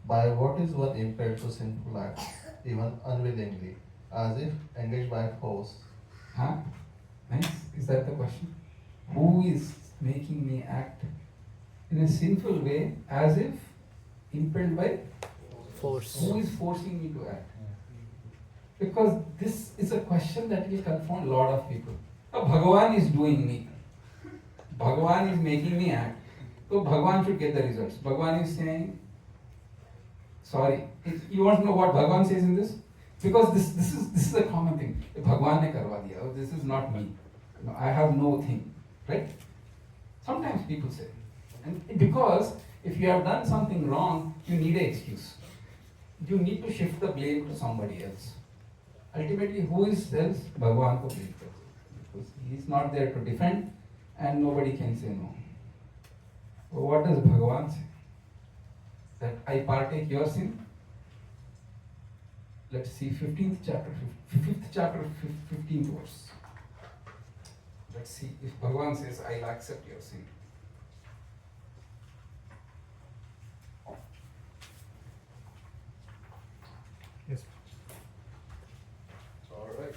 by what is one impelled to sinful acts, even unwillingly, as if engaged by force? Nice. Is that the question? Who is making me act in a sinful way as if impelled by Force. Who is forcing me to act? Because this is a question that will confound a lot of people. Bhagavan is doing me. Bhagavan is making me act. So Bhagavan should get the results. Bhagavan is saying, sorry. You want to know what Bhagavan says in this? Because this is a common thing. Bhagavan ne karwa diya. This is not me. I have no thing. Right? Sometimes people say. And because if you have done something wrong, you need an excuse. You need to shift the blame to somebody else. Ultimately, who is else? Bhagavan ko blame karo. Because he is not there to defend and nobody can say no. So what does Bhagavan say? That I partake your sin? Let's see 15th chapter, 15th verse. Let's see if Bhagavan says, I'll accept your sin. Yes. Alright.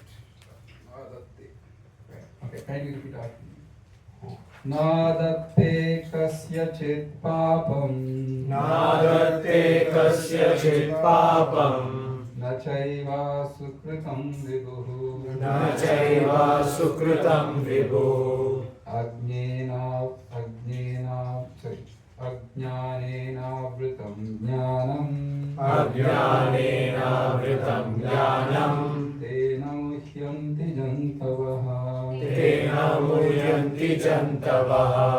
Okay, kindly repeat after me. Nadatte kasyachit papam nachaiva sukritam vibhu ajnanavritam jnanam tena muhyanti jantavaha.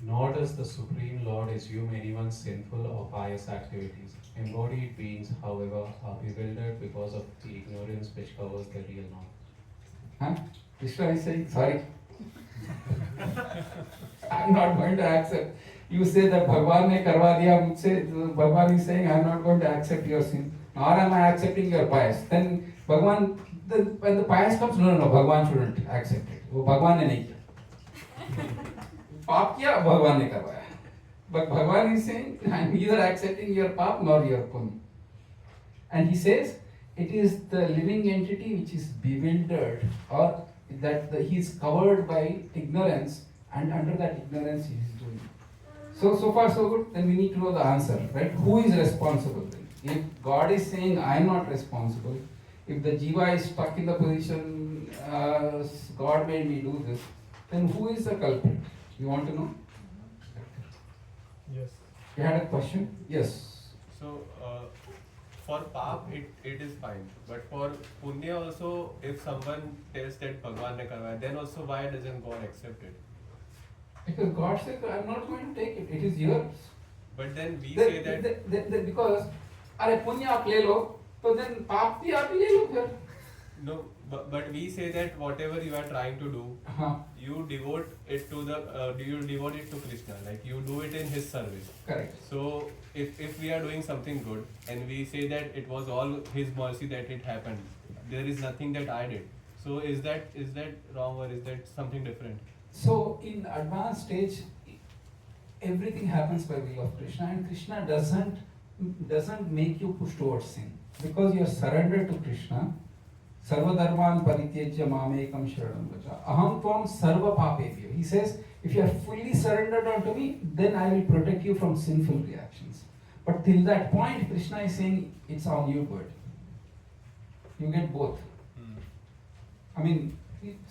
Nor does the Supreme Lord assume anyone sinful or pious activities. Embodied beings, however, are bewildered because of the ignorance which covers their real knowledge. Krishna is saying, sorry. I'm not going to accept. You say that Bhagavan ne karwa diya mujhse. Bhagavan is saying, I'm not going to accept your sin. Nor am I accepting your pious. Then Bhagavan, when the pious comes, no, Bhagavan shouldn't accept it. वो भगवान ने नहीं किया. पाप किया भगवान ने करवाया. But Bhagavan is saying, I'm neither accepting your pap nor your punya. And he says, it is the living entity which is bewildered, or that he is covered by ignorance, and under that ignorance he is doing. So far so good, then we need to know the answer, right? Who is responsible then? If God is saying, I am not responsible, if the jiva is stuck in the position, God made me do this, then who is the culprit? You want to know? Yes. You had a question? Yes. So, for pap, it is fine. But for punya also, if someone tells that Bhagwan ne karwaya, then also why doesn't God accept it? Because God said, I'm not going to take it, it is yours. But then we say that... because, अरे पुण्य आप ले लो, तो then पाप भी आप ही ले लो फिर. No, but we say that whatever you are trying to do, you devote it to Krishna, like you do it in his service. Correct. So if we are doing something good and we say that it was all his mercy that it happened, there is nothing that I did. So is that wrong, or is that something different? So in advanced stage, everything happens by will of Krishna, and Krishna doesn't make you push towards sin, because you are surrendered to Krishna. Sarva dharman parityajya mamekam sharanam vraja. Aham tvam sarva papebhyo. He says, if you are fully surrendered unto me, then I will protect you from sinful reactions. But till that point, Krishna is saying, it's on you, bird. You get both. I mean,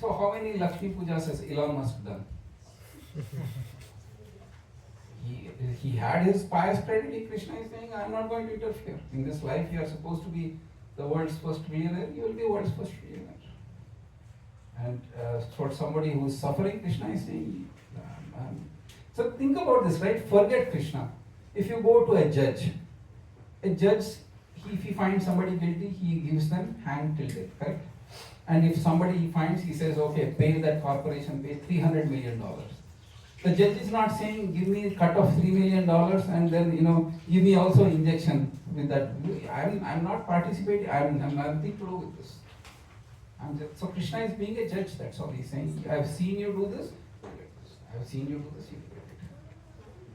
so how many Lakshmi Pujas has Elon Musk done? He had his pious credit. Krishna is saying, I am not going to interfere. In this life, you are supposed to be the world's first millionaire, you will be the world's first millionaire. And for somebody who is suffering, Krishna is saying, so think about this, right? Forget Krishna. If you go to a judge, if he finds somebody guilty, he gives them hang till death, correct? And if somebody he finds, he says, okay, pay that corporation, pay $300 million. The judge is not saying, give me a cut of $3 million and then, give me also injection with that. I'm not participating, I'm nothing to do with this. So Krishna is being a judge, that's all he's saying. I've seen you do this, I've seen you do this, you do it.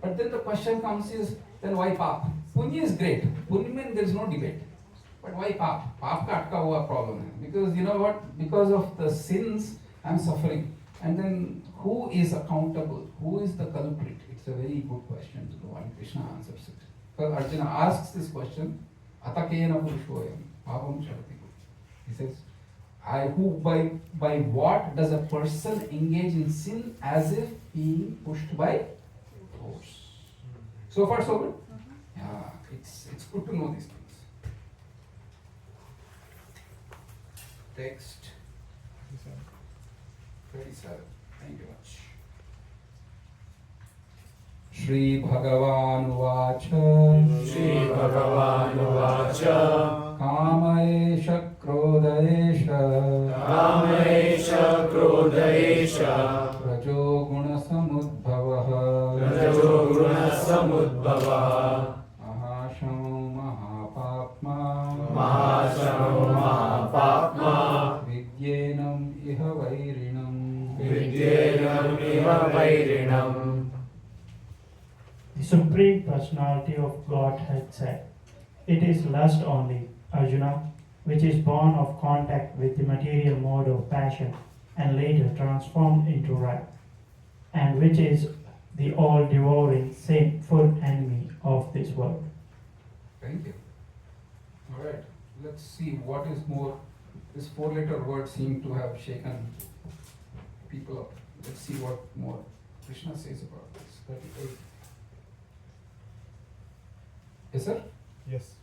But then the question comes is, then why pap? Punya is great. Punya means there is no debate. But why pap? Pap ka atka hua problem hai. Because you know what? Because of the sins, I'm suffering. And then who is accountable? Who is the culprit? It's a very good question to know, and Krishna answers it. Because Arjuna asks this question, Atakena Purushoyam, Papam Charati. He says, by what does a person engage in sin as if being pushed by force? So far so good? Yeah, it's good to know these things. Text 37. Thank you much. Shri Bhagavan Uvacha. Shri Bhagavan Uvacha. Kamaesha Krodesha. Kamaesha Krodesha. Rajo Guna Samudbhavaha. Rajo Guna Samudbhavaha. Mahasham Mahapapma. Mahasham Mahapapma. Vidyenam Iha Vairinam. Vidyenam Iha Vairinam. The Supreme Personality of God had said, it is lust only, Arjuna, which is born of contact with the material mode of passion and later transformed into right, and which is the all-devouring sinful enemy of this world. Thank you. All right, let's see what is more. This four-letter word seemed to have shaken people up. Let's see what more Krishna says about this. 38. Yes, sir? Yes.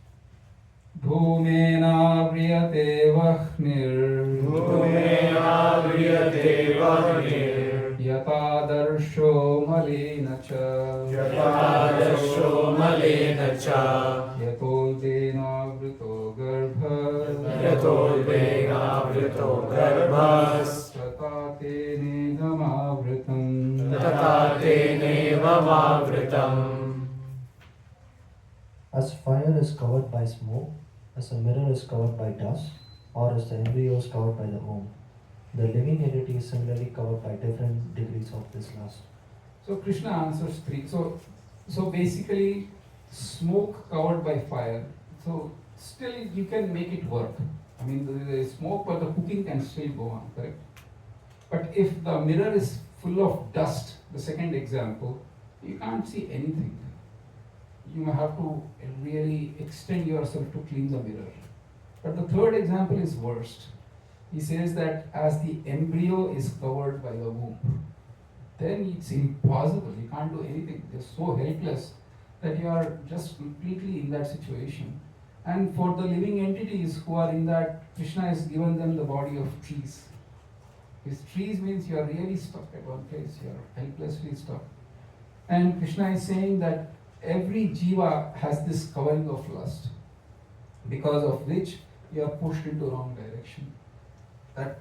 Dhumena vriyate vahnir. Dhumena vriyate vahnir. Yata darsho malena cha. Yata darsho malena cha. Yatodena vrito garbha. Yatodena vrito garbhas. Tatate negamavritam. Tatate nevamavritam. As fire is covered by smoke, as a mirror is covered by dust, or as the embryo is covered by the womb, the living entity is similarly covered by different degrees of this lust. So Krishna answers three. So basically, smoke covered by fire. So still you can make it work. I mean, there is smoke, but the cooking can still go on, correct? But if the mirror is full of dust, the second example, you can't see anything. You have to really extend yourself to clean the mirror. But the third example is worst. He says that as the embryo is covered by the womb, then it's impossible. You can't do anything. You're so helpless that you are just completely in that situation. And for the living entities who are in that, Krishna has given them the body of trees. These trees means you are really stuck at one place. You are helplessly stuck. And Krishna is saying that every jiva has this covering of lust, because of which you are pushed into wrong direction. That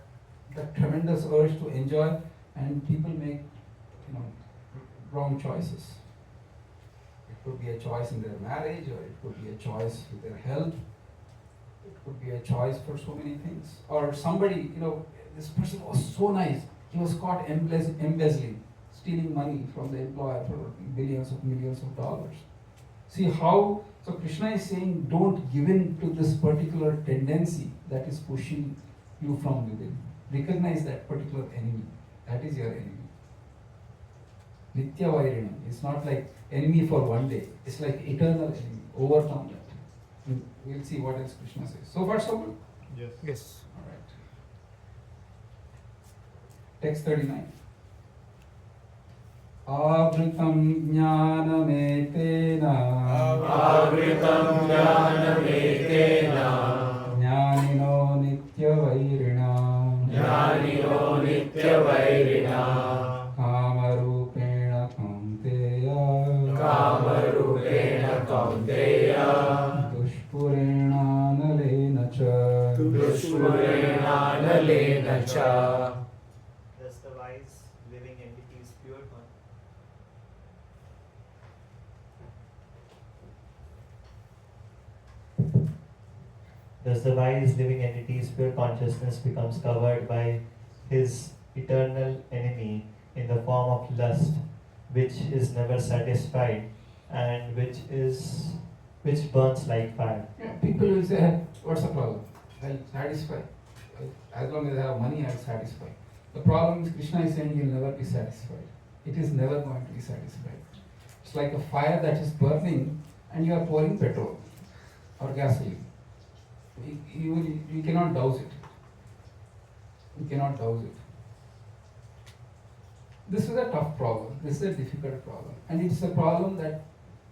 tremendous urge to enjoy, and people make wrong choices. It could be a choice in their marriage, or it could be a choice with their health. It could be a choice for so many things. Or somebody, this person was so nice. He was caught embezzling, stealing money from the employer for millions of dollars. See how, so Krishna is saying, don't give in to this particular tendency that is pushing you from within. Recognize that particular enemy. That is your enemy. Nitya Vairinam. It's not like enemy for one day. It's like eternal enemy. Overcome that. We'll see what else Krishna says. So far, so good? Yes. Yes. All right. Text 39. Avritam jnanametena Avritam jnanametena jnanino nityavairina Jnanino nityavairina kamarupena kaunteya Kamarupena kaunteya dushpurena nalena cha Dushpurena nalena cha. Thus the wise living entity is pure one. Thus the wise living entity's pure consciousness becomes covered by his eternal enemy in the form of lust, which is never satisfied and which burns like fire. Yeah, people will say, "Hey, what's the problem? I'll satisfy. As long as I have money, I'll satisfy." The problem is Krishna is saying you'll never be satisfied. It is never going to be satisfied. It's like a fire that is burning and you are pouring petrol or gasoline. You cannot douse it. You cannot douse it. This is a tough problem. This is a difficult problem. And it's a problem that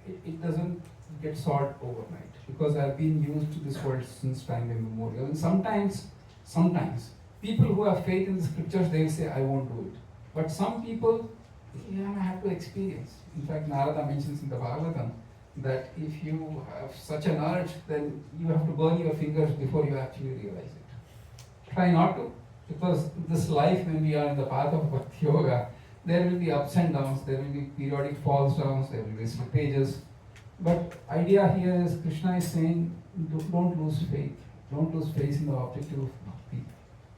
it doesn't get solved overnight, because I've been used to this world since time immemorial. And sometimes people who have faith in the scriptures, they will say, I won't do it. But some people, I have to experience. In fact, Narada mentions in the Bhagavatam that if you have such an urge, then you have to burn your fingers before you actually realize it. Try not to, because this life, when we are in the path of Bhakti Yoga, there will be ups and downs, there will be periodic falls downs, there will be slippages. But idea here is Krishna is saying, don't lose faith. Don't lose faith in the objective of bhakti.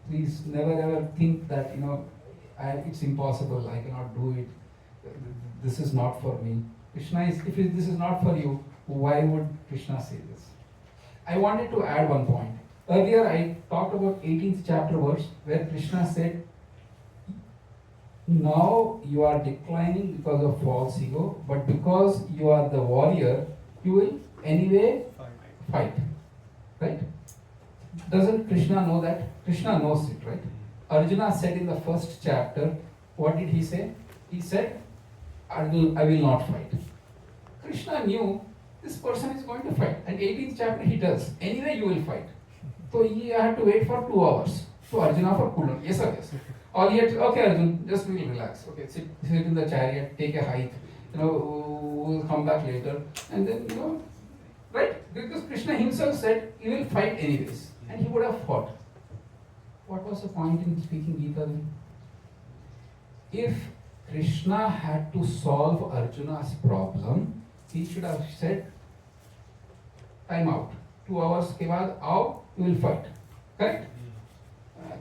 Please never ever think that, it's impossible, I cannot do it, this is not for me. Krishna is, if this is not for you, why would Krishna say this? I wanted to add one point. Earlier I talked about 18th chapter verse where Krishna said, now you are declining because of false ego, but because you are the warrior, you will anyway fight. Right? Doesn't Krishna know that? Krishna knows it, right? Arjuna said in the first chapter, what did he say? He said, I will not fight. Krishna knew this person is going to fight. And 18th chapter he does. Anyway you will fight. So he had to wait for 2 hours. So Arjuna for cool down. Yes or yes? All he had to, okay Arjuna, just we'll relax. Okay, sit in the chariot, take a hike. We'll come back later. And then, right? Because Krishna himself said, he will fight anyways. And he would have fought. What was the point in speaking Gita then? If Krishna had to solve Arjuna's problem, he should have said, time out. 2 hours ke baad, aao, we will fight. Correct?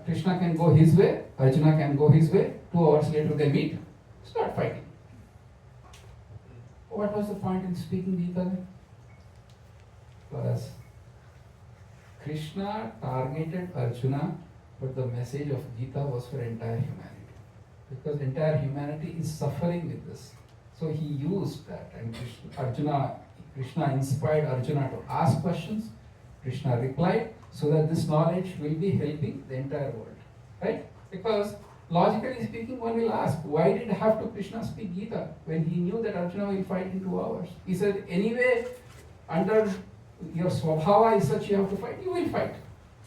Krishna can go his way, Arjuna can go his way, 2 hours later they meet, start fighting. What was the point in speaking Gita then? Because Krishna targeted Arjuna, but the message of Gita was for entire humanity. Because entire humanity is suffering with this. So he used that, and Krishna inspired Arjuna to ask questions. Krishna replied, so that this knowledge will be helping the entire world. Right? Because logically speaking, one will ask, why did have to Krishna speak Gita when he knew that Arjuna will fight in 2 hours? He said, anyway, under your swabhava is such you have to fight, you will fight.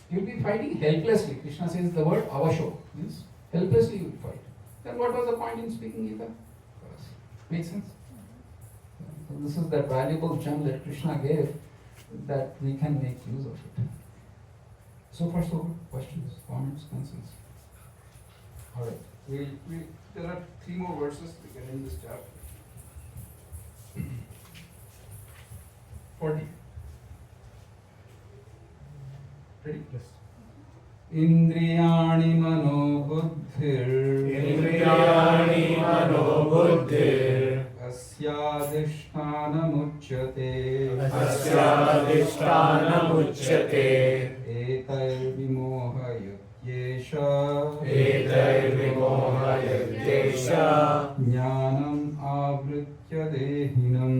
You will be fighting helplessly. Krishna says the word avasho, means helplessly you will fight. Then what was the point in speaking Gita? Makes sense? So this is that valuable gem that Krishna gave, that we can make use of it. So far so good. Questions, comments, concerns? Alright, there are 3 more verses to get in this chapter. 40. Ready? Yes. Indriyani mano buddhir Asyadhisthanamuchyate etayvimohayatyesha jnanam avritya dehinam.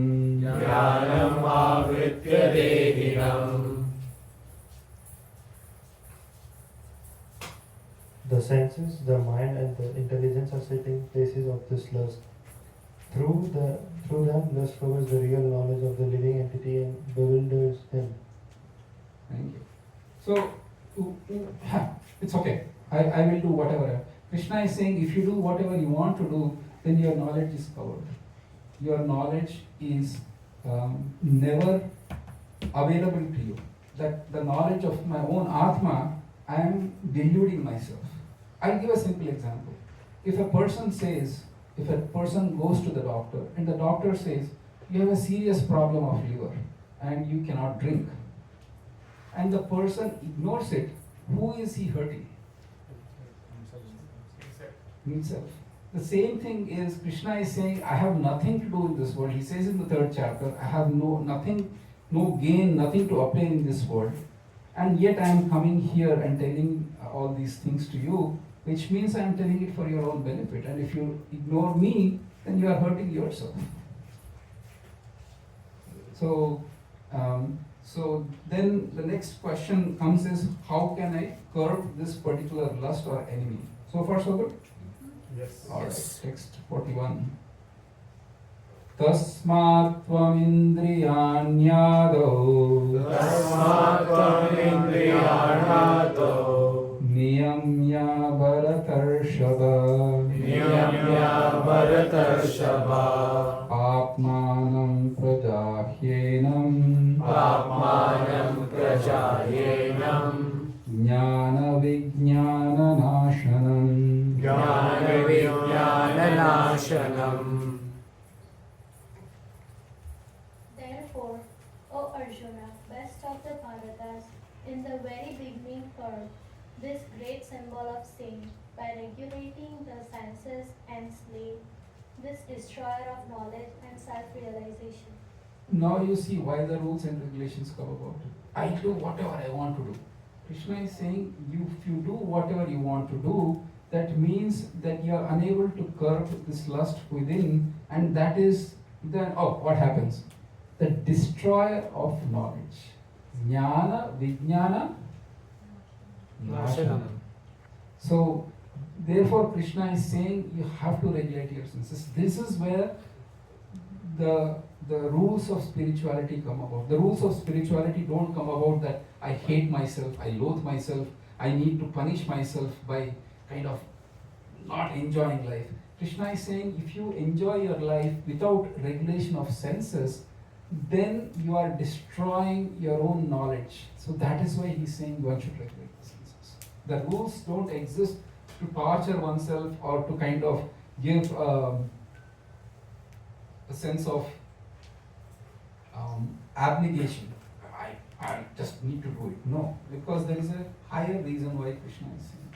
The senses, the mind, and the intelligence are sitting places of this lust. Through them, lust covers the real knowledge of the living entity and bewilders him. Thank you. So, it's okay. I will do whatever. Krishna is saying, if you do whatever you want to do, then your knowledge is covered. Your knowledge is never available to you. That the knowledge of my own Atma, I am deluding myself. I'll give a simple example. If a person goes to the doctor and the doctor says, you have a serious problem of liver and you cannot drink, and the person ignores it, who is he hurting? Himself. The same thing is, Krishna is saying, I have nothing to do in this world. He says in the 3rd chapter, I have no gain, nothing to obtain in this world. And yet I am coming here and telling all these things to you, which means I am telling it for your own benefit. And if you ignore me, then you are hurting yourself. So then the next question comes is, how can I curb this particular lust or enemy? So far so good? Yes. Alright, text 41. Tasmat tvam indriyanyato niyamya bharatarshava apmanam prajayenam jnana vijnana nashanam. Therefore, O Arjuna, best of the Bharatas, in the very beginning curb this great symbol of sin by regulating the senses and slay this destroyer of knowledge and self-realization. Now you see why the rules and regulations come about. I do whatever I want to do. Krishna is saying, if you do whatever you want to do, that means that you are unable to curb this lust within, and that is then, what happens? The destroyer of knowledge. Jnana, vijnana, nashanam. So, therefore Krishna is saying you have to regulate your senses. This is where the rules of spirituality come about. The rules of spirituality don't come about that I hate myself, I loathe myself, I need to punish myself by kind of not enjoying life. Krishna is saying if you enjoy your life without regulation of senses, then you are destroying your own knowledge. So that is why he's saying one should regulate the senses. The rules don't exist to torture oneself or to kind of give a sense of abnegation. I just need to do it. No, because there is a higher reason why Krishna is saying.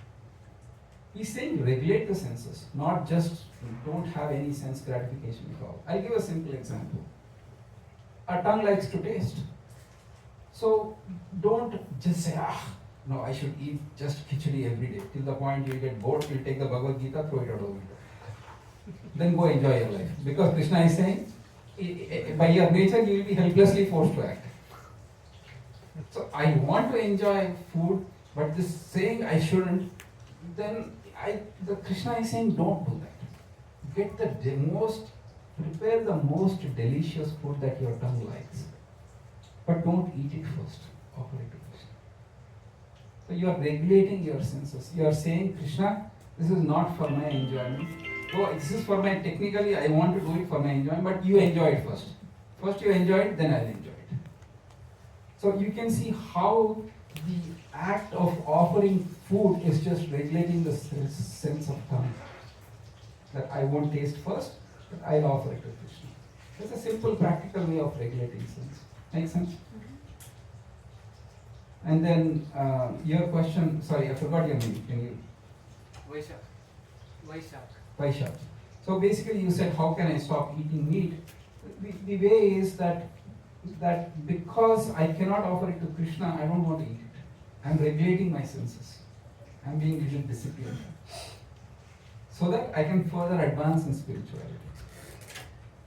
He's saying regulate the senses, not just don't have any sense gratification at all. I'll give a simple example. Our tongue likes to taste. So don't just say, no, I should eat just khichdi every day. Till the point you get bored, you'll take the Bhagavad Gita, throw it out of the window. Then go enjoy your life. Because Krishna is saying, by your nature you will be helplessly forced to act. So I want to enjoy food, but this saying I shouldn't, then the Krishna is saying don't do that. Get prepare the most delicious food that your tongue likes. But don't eat it first. Offer it to Krishna. So you are regulating your senses. You are saying, Krishna, this is not for my enjoyment. Oh, this is for my, technically I want to do it for my enjoyment, but you enjoy it first. First you enjoy it, then I'll enjoy it. So you can see how the act of offering food is just regulating the sense of tongue. That I won't taste first, but I'll offer it to Krishna. That's a simple practical way of regulating sense. Make sense? And then your question, sorry, I forgot your name. Can you? Vaishak. So basically you said, how can I stop eating meat? The way is that because I cannot offer it to Krishna, I don't want to eat it. I'm regulating my senses. I'm being a little disciplined. So that I can further advance in spirituality.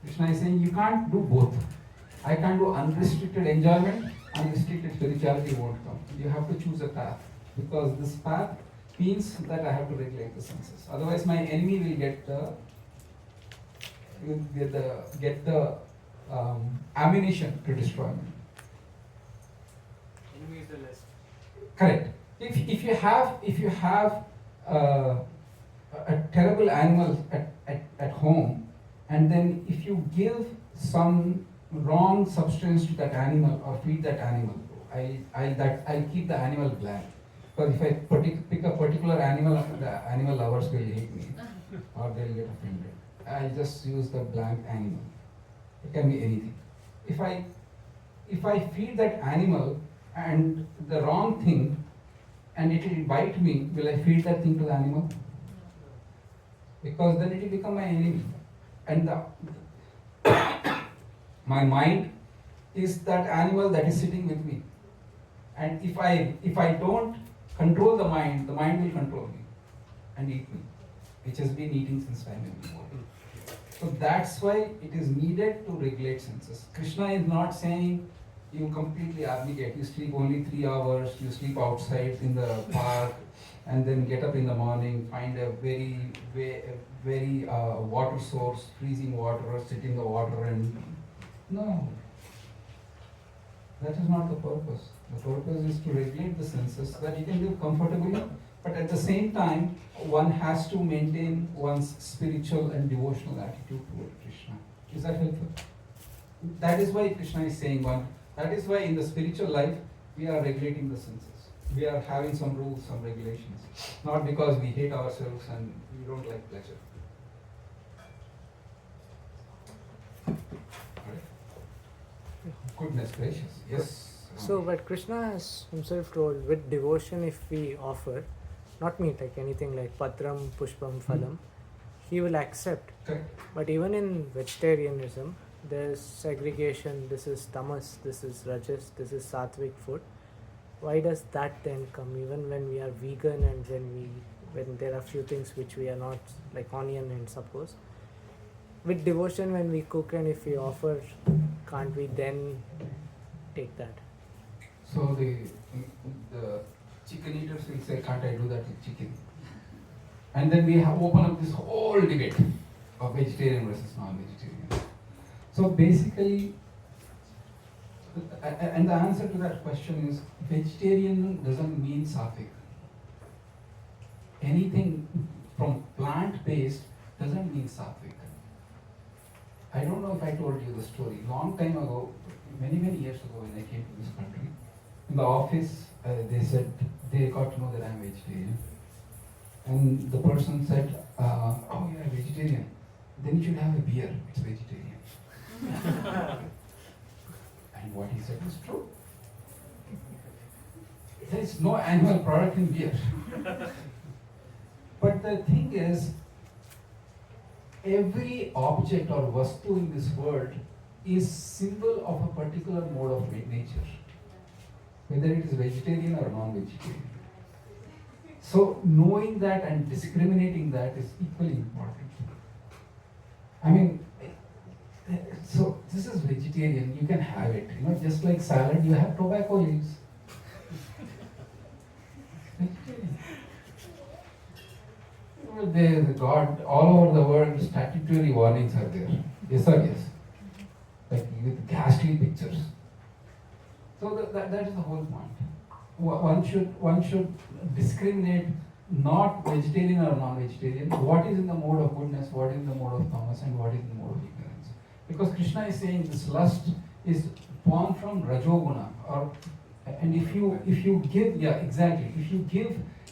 Krishna is saying, you can't do both. I can't do unrestricted enjoyment, unrestricted spirituality won't come. You have to choose a path. Because this path means that I have to regulate the senses. Otherwise my enemy will get the ammunition to destroy me. Enemy is the list. Correct. If you have a terrible animal at home, and then if you give some wrong substance to that animal or feed that animal, I'll keep the animal blank. Because if I pick a particular animal, the animal lovers will hate me or they'll get offended. I'll just use the blank animal. It can be anything. If I feed that animal and the wrong thing and it will bite me, will I feed that thing to the animal? Because then it will become my enemy. And my mind is that animal that is sitting with me. And if I don't control the mind will control me and eat me, which has been eating since time immemorial. So that's why it is needed to regulate senses. Krishna is not saying you completely abnegate, you sleep only 3 hours, you sleep outside in the park, and then get up in the morning, find a very water source, freezing water, sit in the water and... No. That is not the purpose. The purpose is to regulate the senses so that you can live comfortably, but at the same time, one has to maintain one's spiritual and devotional attitude toward Krishna. Is that helpful? That is why Krishna is saying that is why in the spiritual life, we are regulating the senses. We are having some rules, some regulations. Not because we hate ourselves and we don't like pleasure. Goodness gracious, yes. So, but Krishna has himself told, with devotion if we offer, not meat, like anything like patram, pushpam, phalam, he will accept. Correct. But even in vegetarianism, there's segregation, this is tamas, this is rajas, this is sattvic food. Why does that then come even when we are vegan and when there are few things which we are not, like onion and suppose? With devotion when we cook and if we offer, can't we then take that? So the chicken eaters will say, can't I do that with chicken? And then we have open up this whole debate of vegetarian versus non-vegetarian. So basically, and the answer to that question is, vegetarian doesn't mean sattvic. Anything from plant-based doesn't mean sattvic. I don't know if I told you the story. Long time ago, many years ago when I came to this country, in the office they said, they got to know that I'm vegetarian. And the person said, oh, you're a vegetarian. Then you should have a beer, it's vegetarian. And what he said was true. There is no animal product in beer. But the thing is, every object or vastu in this world is symbol of a particular mode of nature, whether it is vegetarian or non-vegetarian. So knowing that and discriminating that is equally important. I mean, so this is vegetarian, you can have it, just like salad, you have tobacco leaves. The God, all over the world, statutory warnings are there. Yes or yes? Like with ghastly pictures. So that is the whole point. One should discriminate not vegetarian or non-vegetarian. What is in the mode of goodness, what is in the mode of tamas, and what is in the mode of ignorance. Because Krishna is saying this lust is born from rajoguna. And if you give, if you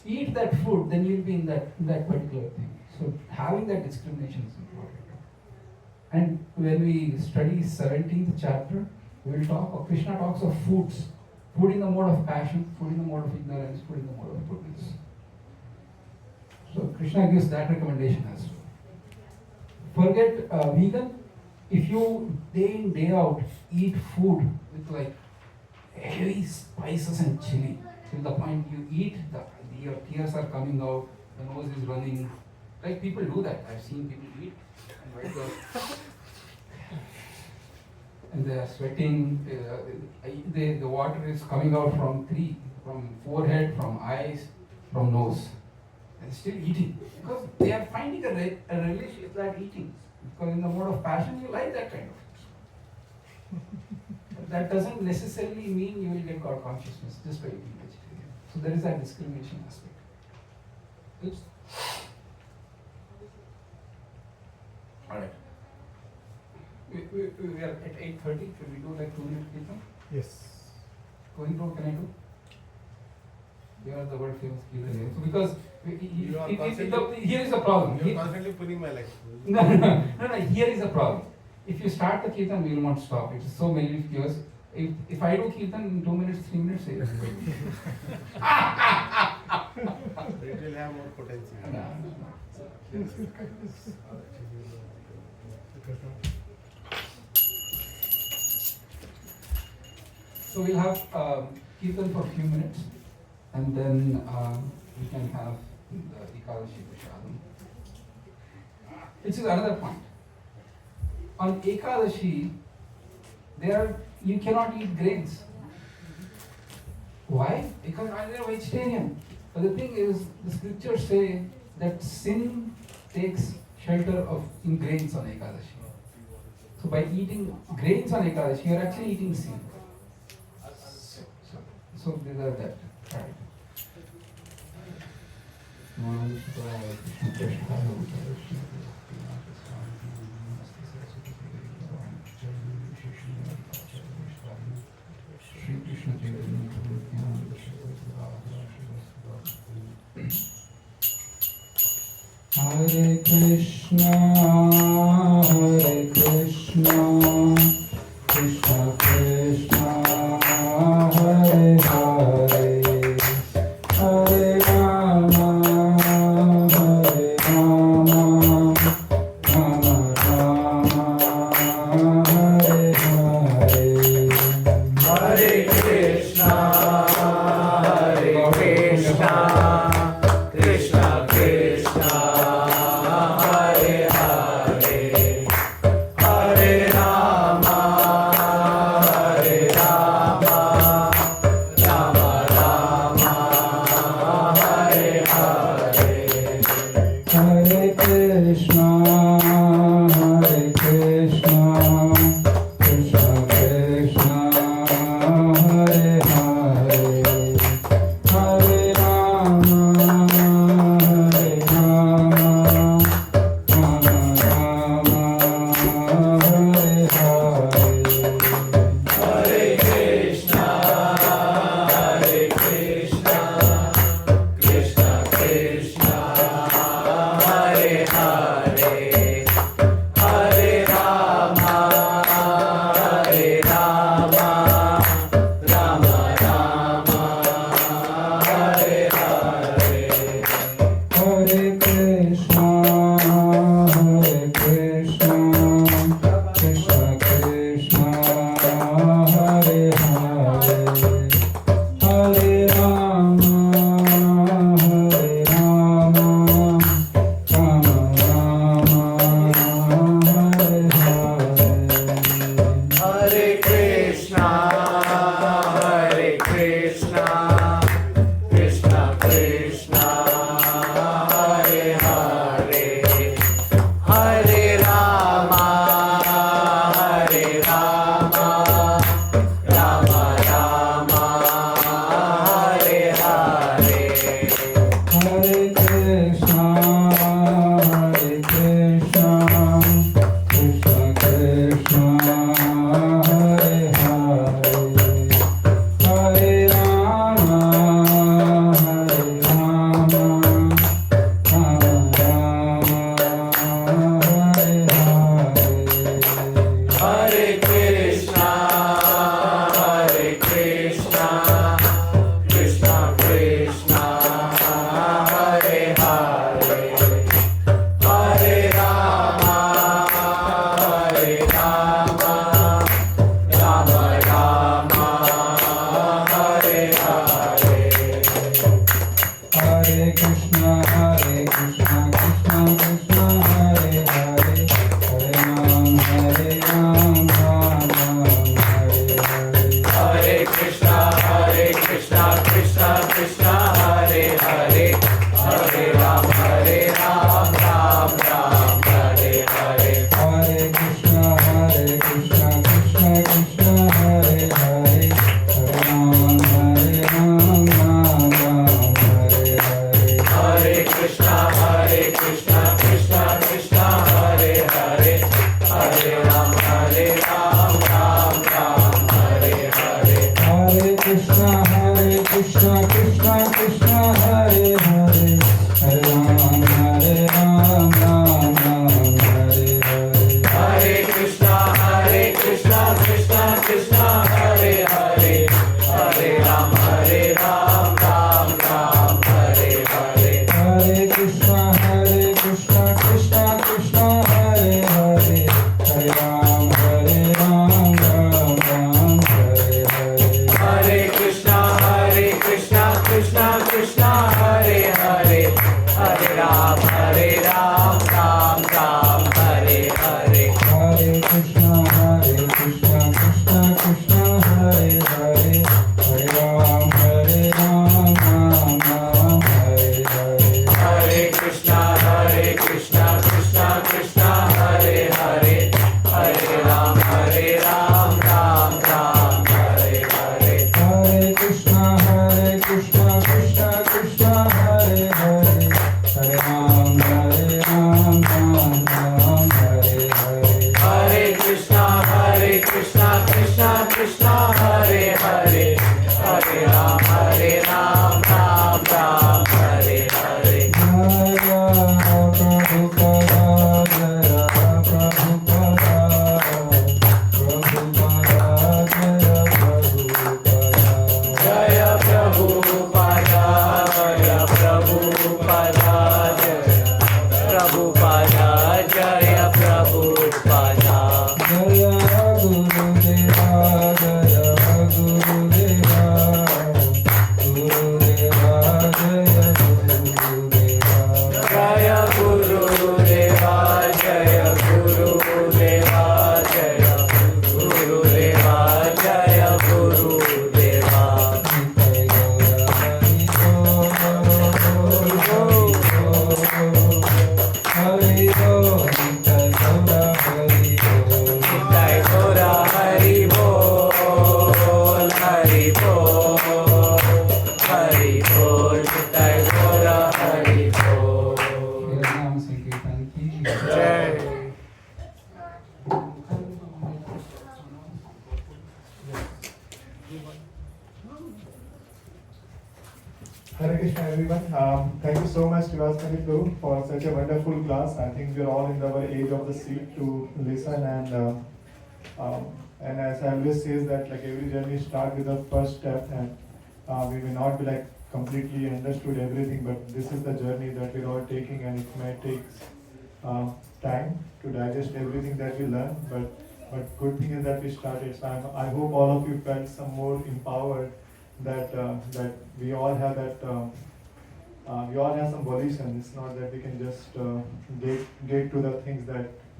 eat that food, then you'll be in that particular thing. So having that discrimination is important. And when we study 17th chapter, Krishna talks of foods. Food in the mode of passion, food in the mode of ignorance, food in the mode of goodness. So Krishna gives that recommendation as well. Forget vegan. If you day in, day out eat food with like heavy spices and chili, till the point you eat, your tears are coming out, the nose is running. Like people do that. I've seen people eat and wipe and they are sweating. The water is coming out from forehead, from eyes, from nose, and still eating because they are finding a relish in that eating. Because in the mode of passion, you like that kind of. But that doesn't necessarily mean you will get God consciousness just by eating vegetarian. So there is that discrimination aspect. Oops. All right. We are at 8:30. Should we do like 2 minutes kirtan? Yes. Going through, can I do? You are the world famous kirtan. So because here is the problem. You are constantly pulling my legs. No. Here is the problem. If you start the kirtan, we will not stop. It is so melodious. If I do kirtan in 2 minutes, 3 minutes, it will have more potential. So we'll have kirtan for a few minutes, and then we can have the Ekadashi Prashadam. Which is another point. On Ekadashi, you cannot eat grains. Why? Because they are vegetarian. But the thing is, the scriptures say that sin takes shelter in grains on Ekadashi. So by eating grains on Ekadashi, you are actually eating sin. So these are that. Right. Sri Krishna Hare Krishna, Hare Krishna, Krishna Krishna, Hare Hare, Hare Rama, Hare Rama, Rama Rama, Hare Hare. Hare Krishna, Hare Krishna, Krishna Krishna, Hare Hare, Hare Rama, Hare Rama, Rama Rama, Hare Hare. Hare Krishna, Hare Krishna, Krishna Krishna, Hare Hare, Hare Rama, Hare Rama, Rama Rama, Hare Hare. Hare Krishna, Hare Krishna, Krishna Krishna, Hare Hare, Prabhupada, Jaya Prabhupada. Jaya Gurudeva, Jaya Gurudeva, Gurudeva, Jaya Gurudeva. Jaya Gurudeva, Jaya Gurudeva, Jaya Gurudeva, Jaya Gurudeva. Hari Bol, Nitai Gaura Hari Bol. Nitai Gaura Hari Bol, Hari Bol, Hari Bol, Nitai Gaura Hari Bol. नाम संकीर्तन की Jai. Hare Krishna everyone. Thank you so much Srivasa Pandit Prabhu for such a wonderful class. I think we are all in our age of the seat to listen and as I always says that like every journey start with the first step and we may not be like completely understood everything, but this is the journey that we're all taking and it may take time to digest everything that we learn, but good thing is that we started. So I hope all of you felt some more empowered that we all have that we all have some volition. It's not that we can just get to the things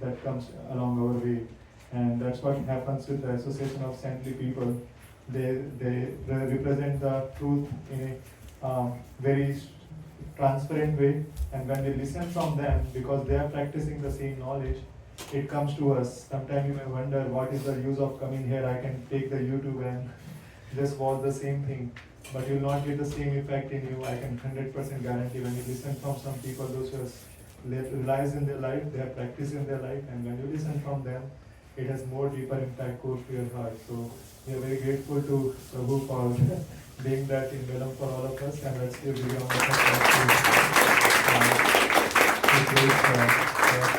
that comes along our way, and that's what happens with the association of saintly people. They represent the truth in a very transparent way, and when we listen from them, because they are practicing the same knowledge, it comes to us. Sometimes you may wonder what is the use of coming here. I can take the YouTube and just watch the same thing, but you will not get the same effect in you. I can 100% guarantee when you listen from some people, those who have realized in their life, they have practiced in their life, and when you listen from them, it has more deeper impact goes to your heart. So we are very grateful to Prabhu for being that in Velam for all of us, and let's give a big round of applause to